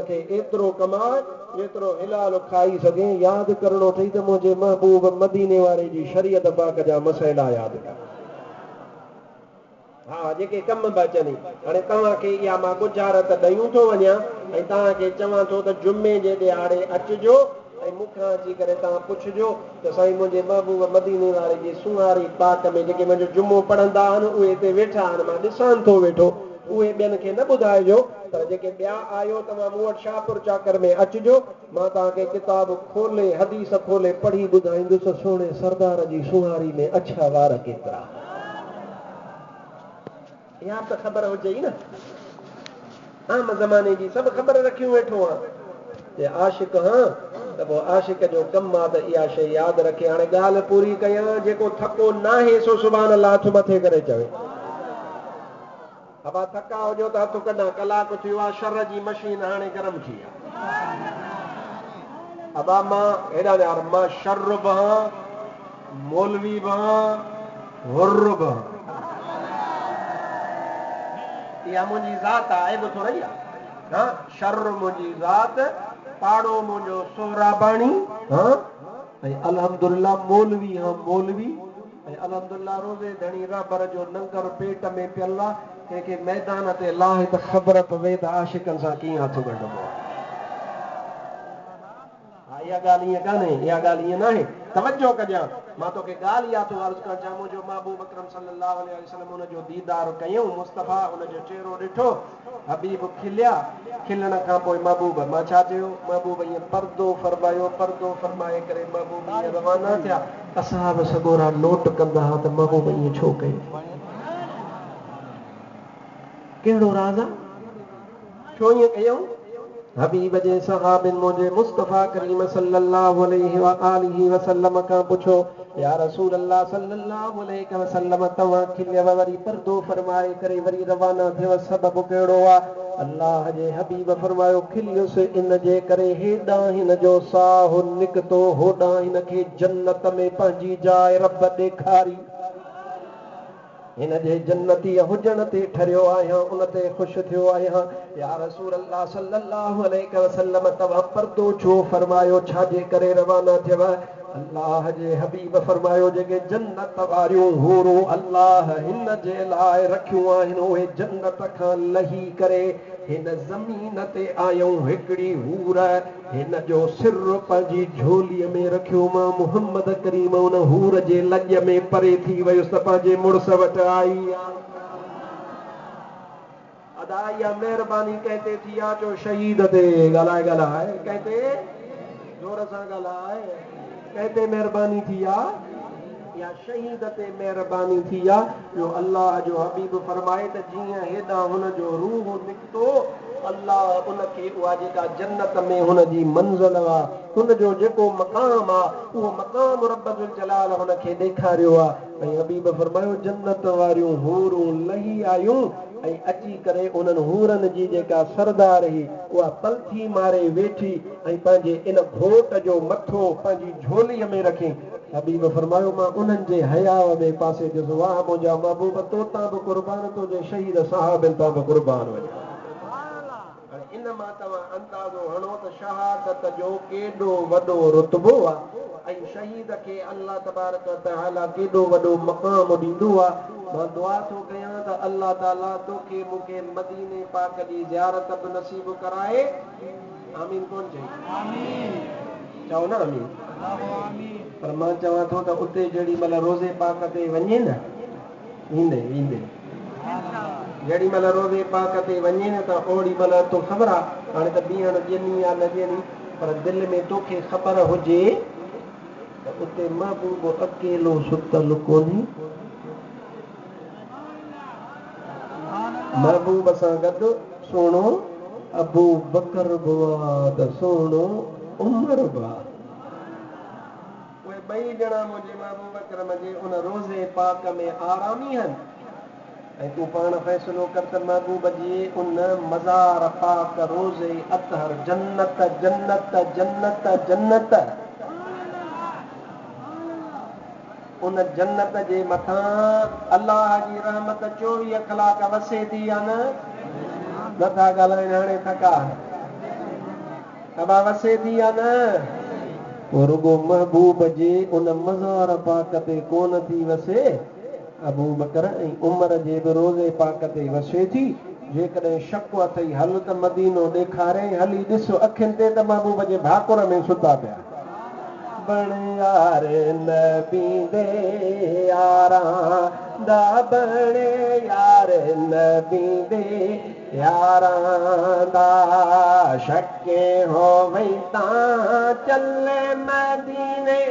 खे एतिरो कमाए जेतिरो हिलाल खाई सघे यादि करिणो अथई त मुंहिंजे महबूब मदीने वारे जी शरीयत पाक जा मसइला यादि कर हा जेके कम बि अचनि हाणे तव्हांखे इहा मां गुज़ारत ॾेयूं थो वञा ऐं तव्हांखे चवां थो त जुमे जे ॾियारे अचिजो ऐं मूंखां अची करे तव्हां पुछिजो त साईं मुंहिंजे महबूब मदीने वारे जी सुवारी पाक में जेके मुंहिंजो जुमो पढ़ंदा आहिनि उहे हिते वेठा आहिनि मां ॾिसां थो वेठो उहे ॿियनि खे न ॿुधाइजो पर जेके ॿिया आहियो तव्हां मूं वटि शाहपुर चाकर में अचिजो मां तव्हांखे किताब खोले हदीस खोले पढ़ी ॿुधाईंदुसि सुहिणे सरदार जी सुवारी में अछा वार केतिरा इहा त ख़बर हुजे ई न आम ज़माने जी सभु ख़बर रखियूं वेठो आहे आशिक हा त पोइ आशिक जो कमु आहे त इहा शइ यादि रखे हाणे ॻाल्हि पूरी कयां जेको थको नाहे सो सुभाणे अलाह हथ मथे करे चवे अबा थका हुजो त हथु कढां कलाकु थियो आहे शर जी मशीन हाणे गरम थी आहे अबा मां हेॾा यार मां शर बि आहियां मौलवी बि आहियां हुर बि आहियां इहा मुंहिंजी ज़ात आहे बि थोरी आहे हा शर मुंहिंजी ज़ात पाड़ो मुंहिंजो सोहराबाणी हा ऐं अलहमदुलिल्लाह मौलवी हा मौलवी ऐं अलहमदुलिल्लाह रोज़े धणी रबर जो लंगर पेट में पियल आहे कंहिंखे मैदान ते लाहे त ख़बर पवे त आशिकनि सां कीअं हथु ॻंढिबो आहे हा इहा ॻाल्हि ईअं कान्हे इहा ॻाल्हि ईअं न आहे तवजो कजां मां तोखे ॻाल्हि इहा थो अर्ज़ु करणु चाहियां मुंहिंजो महबूब अकरम सल्लल्लाहु अलैहि वसल्लम हुनजो दीदार कयूं मुस्तफ़ा हुनजो चहिरो ॾिठो हबीब खिलिया खिलण खां पोइ महबूब मां छा चयो महबूब ईअं पर्दो फरमाए करे महबूब ईअं रवाना थिया असां बि सॻोरा नोट कंदा हुआ त महबूब ईअं छो कयो कहिड़ो राज़ आहे छो ईअं कयूं हबीब जे सहाबिन मुंहिंजे मुस्तफ़ा करीम सल्लल्लाहु अलैहि व आलिहि वसल्लम खां पुछो या रसूल अल्लाह सल्लल्लाहु अलैहि वसल्लम तव्हां खिलियव वरी पर्दो फरमाए करे वरी रवाना थियो सबबु कहिड़ो आहे अल्लाह जे हबीब फरमायो खिलियुसि इन जे करे हेॾां हिन जो साहु निकितो होॾां हिन खे जन्नत में पंहिंजी जाइ रब ॾेखारी हिन जे जन्नती हुजण ते ठरियो आहियां उन ते ख़ुशि थियो आहियां या रसूल अल्लाह सल्लल्लाहु अलैहि वसल्लम तव्हां पर्दो छो फरमायो छाजे करे रवाना थियव अल्लाह जे हबीब फरमायो जेके जन्नत वारियूं हूरूं अल्लाह हिन जे लाइ रखियूं आहिनि उहे जन्नत खां लही करे हिन ज़मीन ते आयूं हिकिड़ी हूर हिन जो सिर पंहिंजी झोलीअ में रखियो मां मुहम्मद करीम उन हूर जे लॼ में परे थी वियुसि त पंहिंजे मुड़ुस वटि आई अदा या मेहरबानी कहते थी या जो शहीद ते ॻाल्हाए ॻाल्हाए कहते जोर सां ॻाल्हाए कहते मेहरबानी थी या शहीद ते मेहरबानी थी जो अल्लाह जो हबीब फरमाए त जीअं हेॾां हुनजो रूह निकितो अल्लाह उनखे उहा जेका जन्नत में हुनजी मंज़िल आहे हुनजो जेको मक़ाम आहे उहो मक़ाम रब्बुल जलाल हुनखे ॾेखारियो आहे ऐं हबीब फरमायो जन्नत वारियूं हूरूं लही आयूं ऐं अची करे उन्हनि हूरनि जी जेका सरदार हुई उहा पलथी मारे वेठी ऐं पंहिंजे इन घोट जो मथो पंहिंजी झोलीअ में रखी हबीब फरमायो मां उन्हनि जे हयाव में पासे ॾिसो वाह मुंहिंजा महबूब तो तां बि क़ुर्बान तुंहिंजे शहीद साहबनि तां बि क़ुर्बान वञा इन मां तव्हां अंदाज़ो हणो त शहादत जो केॾो वॾो रुतबो आहे ऐं शहीद खे अल्लाह तबारक व तआला केॾो वॾो मक़ाम ॾींदो आहे मां दुआ थो कयां त अल्लाह ताला तोखे मूंखे मदीने पाक जी ज़ियारत बि नसीब कराए आमीन कोन चई आमीन चओ न आमीन पर मां चवां थो त उते जेॾी महिल रोज़े पाक ते वञे न ईंदे जेॾी महिल रोज़े पाक ते वञे न त ओड़ी महिल तो ख़बर आहे हाणे त बीहण ॾियणी आहे न ॾियणी पर दिलि में तोखे ख़बर हुजे त उते महबूब अकेलो सुतल कोन्हे महबूब सां गॾु सुहिणो अबू बकर बि आहे त सुहिणो उमर बि आहे उहे ॿई ॼणा मुंहिंजे महबूब अकरम जे उन रोज़े पाक में आरामी आहिनि ऐं तूं पाण फ़ैसिलो कर त महबूब जी उन मज़ार पाक रोज़े अतहर जन्नत जन्नत जन्नत जन्नत उन जन्नत जे मथां अल्लाह जी रहमत 24 कलाक वसे थी या नथा ॻाल्हाइनि हाणे थका अबा वसे थी या न पोइ रुगो महबूब जे उन मज़ार पाक ते कोन थी वसे अबू बकर ऐं उमर जे बि रोज़े पाक ते वसे थी जेकॾहिं शक अथई हल त मदीनो ॾेखारे हली ॾिस अखियुनि ते त महबूब जे भाकुर में सुता पिया बण यार नबी दे यारां दा बण यार नबी दे यारां दा शके हो वई तां चले मदीने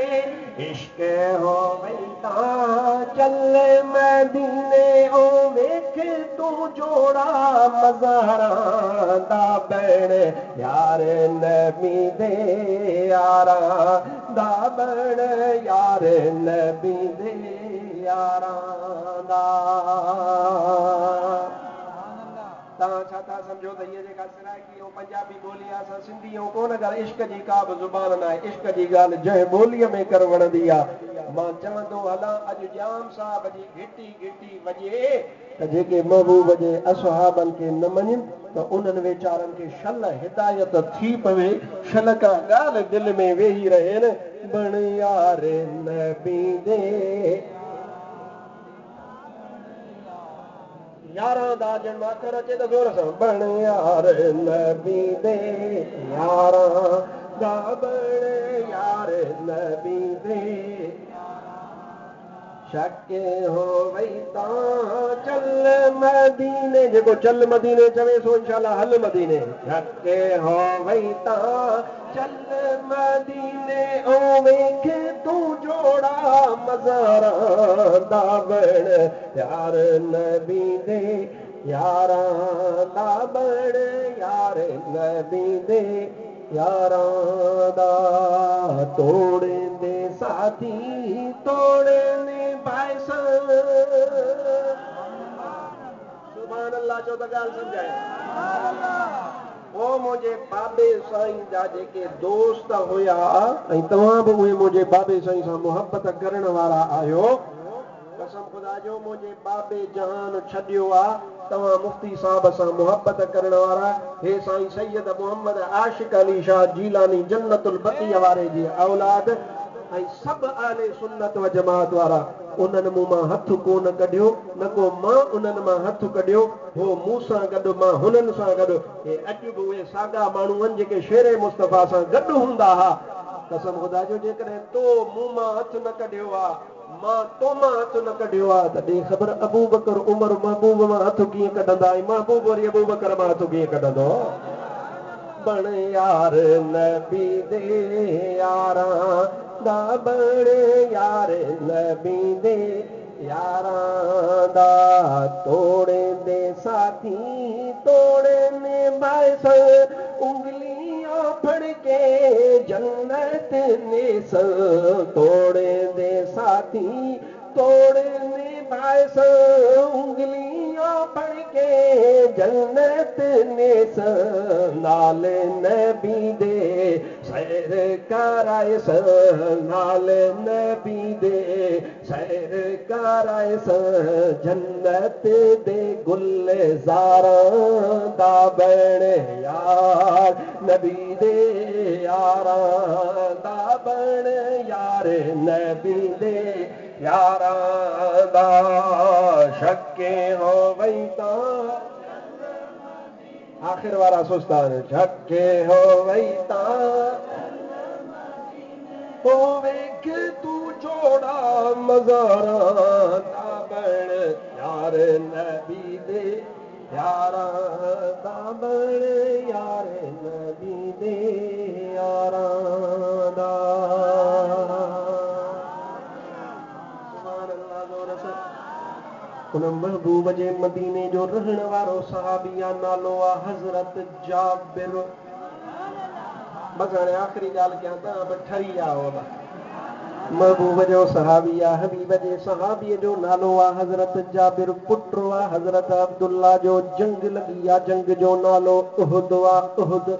इश्क हो वई तां चले मदीने ओ वेख तू जोड़ा मज़ारां दा बण यार नबी दे यारां दा बण यार नबी दे यारां दा तव्हां छा था सम्झो त इहे जेका सिराइकी ऐं पंजाबी ॿोली आहे असां सिंधी ऐं कोन ॻाल्हि इश्क जी का बि ज़ुबान न आहे इश्क जी ॻाल्हि जंहिं ॿोलीअ में कर वणंदी आहे मां चवंदो हलां अॼु जाम साहब जी घिटी घिटी वॼे त जेके महबूब जे असहाबनि खे न मञनि त उन्हनि वीचारनि खे शल हिदायत थी पवे शल का ॻाल्हि दिलि में वेही रहे न बण यार नबी दे यारां दा ॼण माथर अचे त ज़ोर सां बण यार नबी दे यारां दा बण यार नबी दे शके हो वई तां चल मदीने जेको चल मदीने चवे सो इंशाल्लाह हल मदीने शके हो वई तां चल मदीने ओ वेख तू जोड़ा मज़ारां दा बण यार नबी दे यारां दा बण यार नबी दे यारां दा तोड़े साथी तोड़े सुभान अल्लाह चो त ॻाल्हि सम्झाए ओ मुंहिंजे बाबे साईं जा जेके दोस्त हुया ऐं तव्हां बि उहे मुंहिंजे बाबे साईं सां मुहबत करण वारा आहियो कसम ख़ुदा जो मुंहिंजे बाबे जहान छॾियो आहे तव्हां मुफ़्ती साहब सां मुहबत करण वारा हे साईं सैयद मोहम्मद आशिक अली शाह जीलानी जन्नतुल बक़ीअ वारे जी औलाद ऐं सभु आले सुन्नत व जमात वारा उन्हनि मूं मां हथु कोन कढियो न को मां उन्हनि मां हथु कढियो हो मूं सां गॾु मां हुननि सां गॾु हे अॼु बि उहे साॻा माण्हू आहिनि जेके शेरे मुस्तफ़ा सां गॾु हूंदा हुआ कसम ख़ुदा जो जेकॾहिं तो मूं मां हथु न कढियो आहे मां तो मां हथ न कढियो आहे त ॾे ख़बर अबू बकर उमर महबूब मां हथ कीअं कढंदा ऐं महबूब वरी अबू बकर मां हथ कीअं कढंदो बण यार नबी दे यारां दा बण यार नबी दे यारां दा तोड़े दे साथी तोड़े ने बाइस उंगलियां फड़ के जन्नत ने तोड़े दे साथी तोड़े ने बाइस उंगलियां फड़ के जन्नत ने नाल नबी दे सैर कराइस नाल नबी दे सैर कराइस जन्नत दे गुलज़ारां दा बण यार नबी दे यारां दा बण यार नबी दे यारां दा शके हो वई तां आखिर वारा सुस्तान झके हो वई तां हो वेख तू जोड़ा मज़ारां दा बण यार नबी दे यारां दा बण यार नबी दे यारां दा उन महबूब जे मदीने जो रहण वारो सहाबिया नालो आहे हज़रत जाबिर बस हाणे आख़िरी ॻाल्हि कयां त ठरी विया महबूब जो सहाबी आहे हबीब जे सहाबीअ जो नालो आहे हज़रत जाबिर पुट आहे हज़रत अब्दुल्ला जो जंग लॻी आहे जंग जो नालो उहद आहे उहद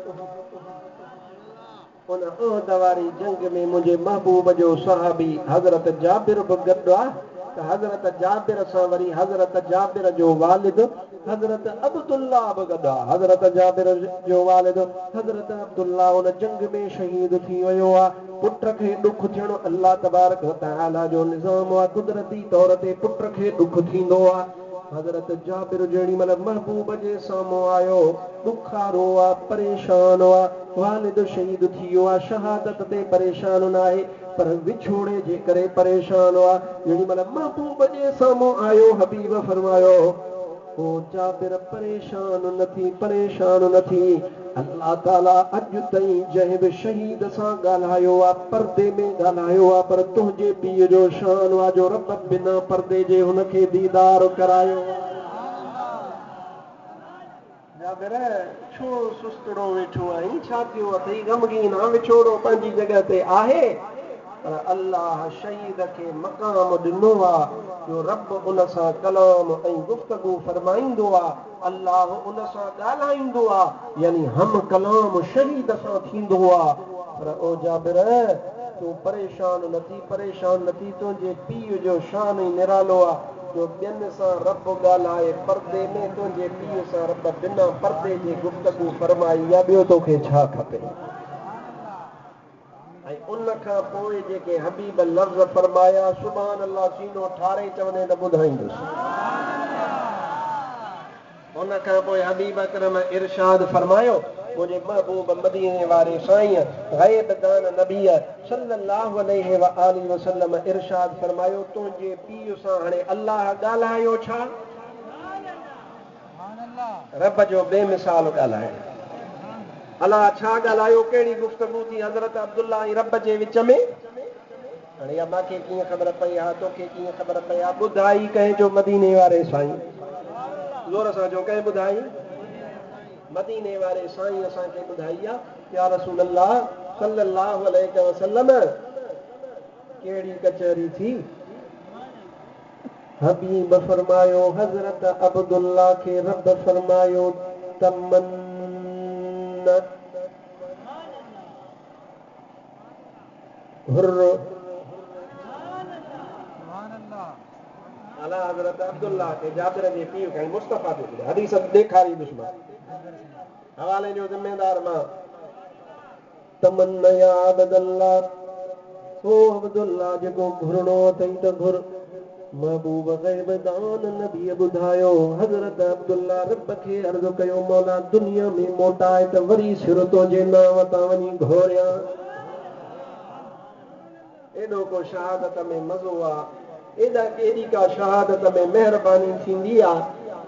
उन उहद वारी जंग में मुंहिंजे महबूब जो सहाबी हज़रत जाबिर बि गॾु आहे त हज़रत जाबिर सां वरी हज़रत जाबिर जो वालिद हज़रत अब्दुल्ला बि गॾु आहे हज़रत जाबिर जो वालिद हज़रत अब्दुल्ला उन जंग में शहीद थी वियो आहे पुट खे ॾुख थियणो अल्लाह तबारक व तआला जो निज़ाम आहे कुदरती तौर ते पुट खे ॾुख थींदो आहे हज़रत जाबिर जेॾी महिल महबूब जे साम्हूं आयो ॾुखारो आहे परेशान आहे वालिद शहीद थी वियो आहे शहादत ते परेशान न आहे पर विछोड़े जे करे परेशान आहे जेॾी महिल महबूब जे साम्हूं आयो हबीब फरमायो ओ जाबिर परेशान न थी अल्लाह ताला अॼु ताईं जंहिं बि शहीद सां ॻाल्हायो आहे परदे में ॻाल्हायो आहे पर तुंहिंजे पीउ जो शान आहे जो रब बिना परदे जे हुनखे दीदार करायो जाबिर छो सुस्तड़ो वेठो आहीं छा थियो अथई ग़मगीन आहे विछोड़ो पंहिंजी जॻह ते आहे पर अल्लाह शहीद खे मक़ाम ॾिनो आहे जो रब उन सां कलाम ऐं गुफ़्तगू फरमाईंदो आहे अल्लाह उन सां ॻाल्हाईंदो आहे यानी हम कलाम शहीद सां थींदो आहे पर ओ जाबिर तूं परेशान न थी तुंहिंजे पीउ जो शान ई निरालो आहे जो ॿियनि सां रब ॻाल्हाए परदे में तुंहिंजे पीउ सां रब बिना परदे जे गुफ़्तगू फरमाई आहे ॿियो तोखे छा खपे ऐं उन खां पोइ जेके हबीब लफ़्ज़ फरमाया सुभान अल्लाह सीनो ठारे चवंदे त ॿुधाईंदुसि उन खां पोइ हबीब अकरम इरशाद फरमायो मुंहिंजे महबूब मदीने वारे साईं ग़ैब दान नबी सल्लल्लाहु अलैहि व आलिहि वसल्लम इरशाद फरमायो तुंहिंजे पीउ सां हाणे अल्लाह ॻाल्हायो छा रब जो बेमिसाल ॻाल्हायो अलाह छा ॻाल्हायो कहिड़ी गुफ़्तगू थी हज़रत अब्दुल्ला ऐं रब जे विच में हाणे मूंखे कीअं ख़बर पई आहे तोखे कीअं ख़बर पई आहे ॿुधाई कंहिंजो मदीने वारे साईं ज़ोर सां जो कंहिं ॿुधाई मदीने वारे साईं असांखे ॿुधाई आहे या रसूल अल्लाह सल्लल्लाहु अलैहि वसल्लम कहिड़ी कचहरी थी हबीब फरमायो हज़रत अब्दुल्ला खे रब फरमायो हज़रत अब्दुल्ला खे जाबिर जे पीउ खे मुस्तफ़ा जो हदीस ॾेखारी दुश्मन हवाले जो ज़िम्मेदार मां तमन्ना या अब्दुल्ला ओ अब्दुल्ला जेको घुरणो अथई त घुर महबूब ग़ैब दान नबी ॿुधायो हज़रत अब्दुल्ला रब खे अर्ज़ु कयो मौला दुनिया में मोटाए त वरी सिर तुंहिंजे नाम तां वञी घोरियां एॾो को शहादत में मज़ो आहे एॾी का शहादत में महिरबानी थींदी आहे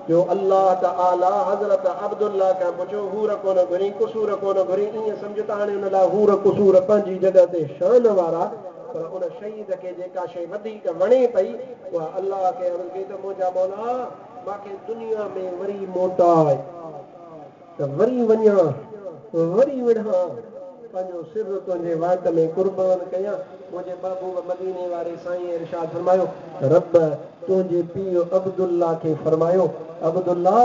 जो अल्लाह ताला हज़रत अब्दुल्ला खां पुछियो हूर कोन घुरी कुसूर कोन घुरी ईअं सम्झ त हाणे हुन लाइ हूर कुसूर पंहिंजी जॻह ते शान वारा पर उन शहीद खे जेका शइ वधीक वणे पई उहा अल्लाह खे अर्ज़ु कई त मुंहिंजा मौला मूंखे दुनिया में वरी मोटाए त वरी वञा वरी विढ़ा पंहिंजो सिर तुंहिंजे वाट में कुर्बान कयां मुंहिंजे महबूब मदीने वारे साईं इरशाद फरमायो रब तुंहिंजे पीउ अब्दुल्ला खे फरमायो अब्दुल्ला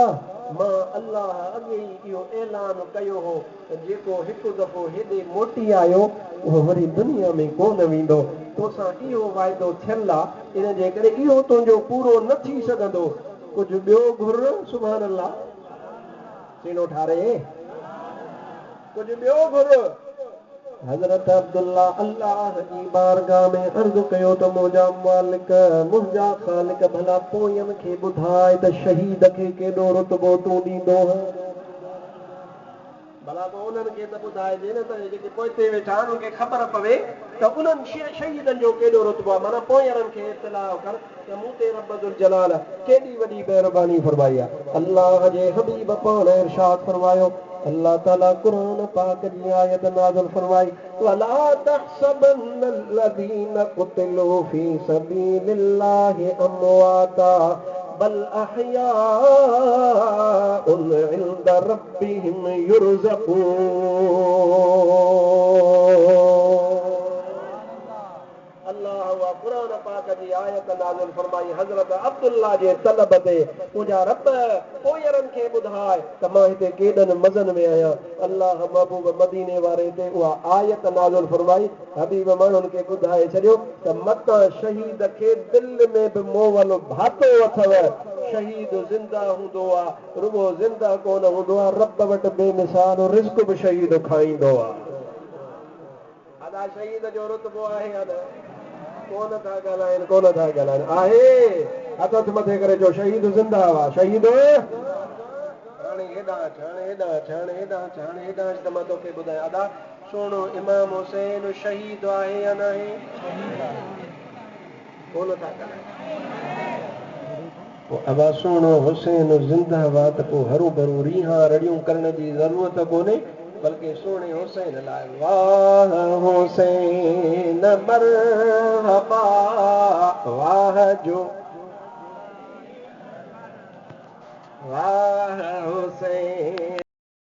मां अल्लाह अॻे ई इहो ऐलान कयो हो त जेको हिकु दफ़ो हेॾे मोटी आयो उहो वरी दुनिया में कोन वेंदो तोसां इहो वाइदो थियल आहे इन जे करे इहो तुंहिंजो पूरो न थी सघंदो कुझु ॿियो घुर सुभाणे अल्लाह सीनो ठारे कुझु ॿियो घुर हज़रत अब्दुल्ला अल्लाह जी बारगाह में अर्ज़ु कयो त मुंहिंजा मालिक मुंहिंजा ख़ालिक भला पोयनि खे ॿुधाए त शहीद खे केॾो रुतबो तूं ॾींदो भला पोइ उन्हनि खे त ॿुधाइजे न त जेके पोइते वेठा आहिनि उनखे ख़बर पवे त उन्हनि शहीदनि जो केॾो रुतबो आहे माना पोयनि खे इत्तलाउ कर त मूं ते रब जुल जलाल केॾी वॾी महिरबानी फरमाई आहे अल्लाह जे हबीब पाण इरशाद फरमायो अल्लाह ताला कुरान पाक जी आयत नाज़िल फरमाई वला तहसबन्नल्लज़ीन क़ुतिलू फी सबीलिल्लाहि अमवाता बल अहयाउन इंद रब्बिहिम युरज़क़ून अल्लाह वा कुरान पाक जी आयत नाज़िल फरमाई हज़रत अब्दुल्ला जे तलब ते मुंहिंजा रब पोयरनि खे ॿुधाए त मां हिते केॾनि मज़नि में आहियां अल्लाह महबूब मदीने वारे ते उहा आयत नाज़िल फरमाई हबीब माण्हुनि खे ॿुधाए छॾियो त मतां शहीद खे दिलि में बि मोवल भातो अथव शहीद ज़िंदा हूंदो आहे रुगो ज़िंदा कोन हूंदो आहे रब वटि बेमिसाल रिज़्क बि शहीद खाईंदो आहे अदा शहीद जो रुतबो आहे या न कोन था ॻाल्हाइनि आहे हथ मथे करे जो शहीद ज़िंदा हुआ शहीद हाणे हेॾा त मां तोखे ॿुधायां अदा सुहिणो इमाम हुसैन शहीद आहे या न आहे कोन था ॻाल्हाइनि अदा सुहिणो हुसैन ज़िंदा हुआ त पोइ हरू भरू रीहा रड़ियूं करण जी ज़रूरत कोन्हे बल्कि सोने हुसैन लाइ वाह हुसैन मरहबा वाह जो वाह हुसैन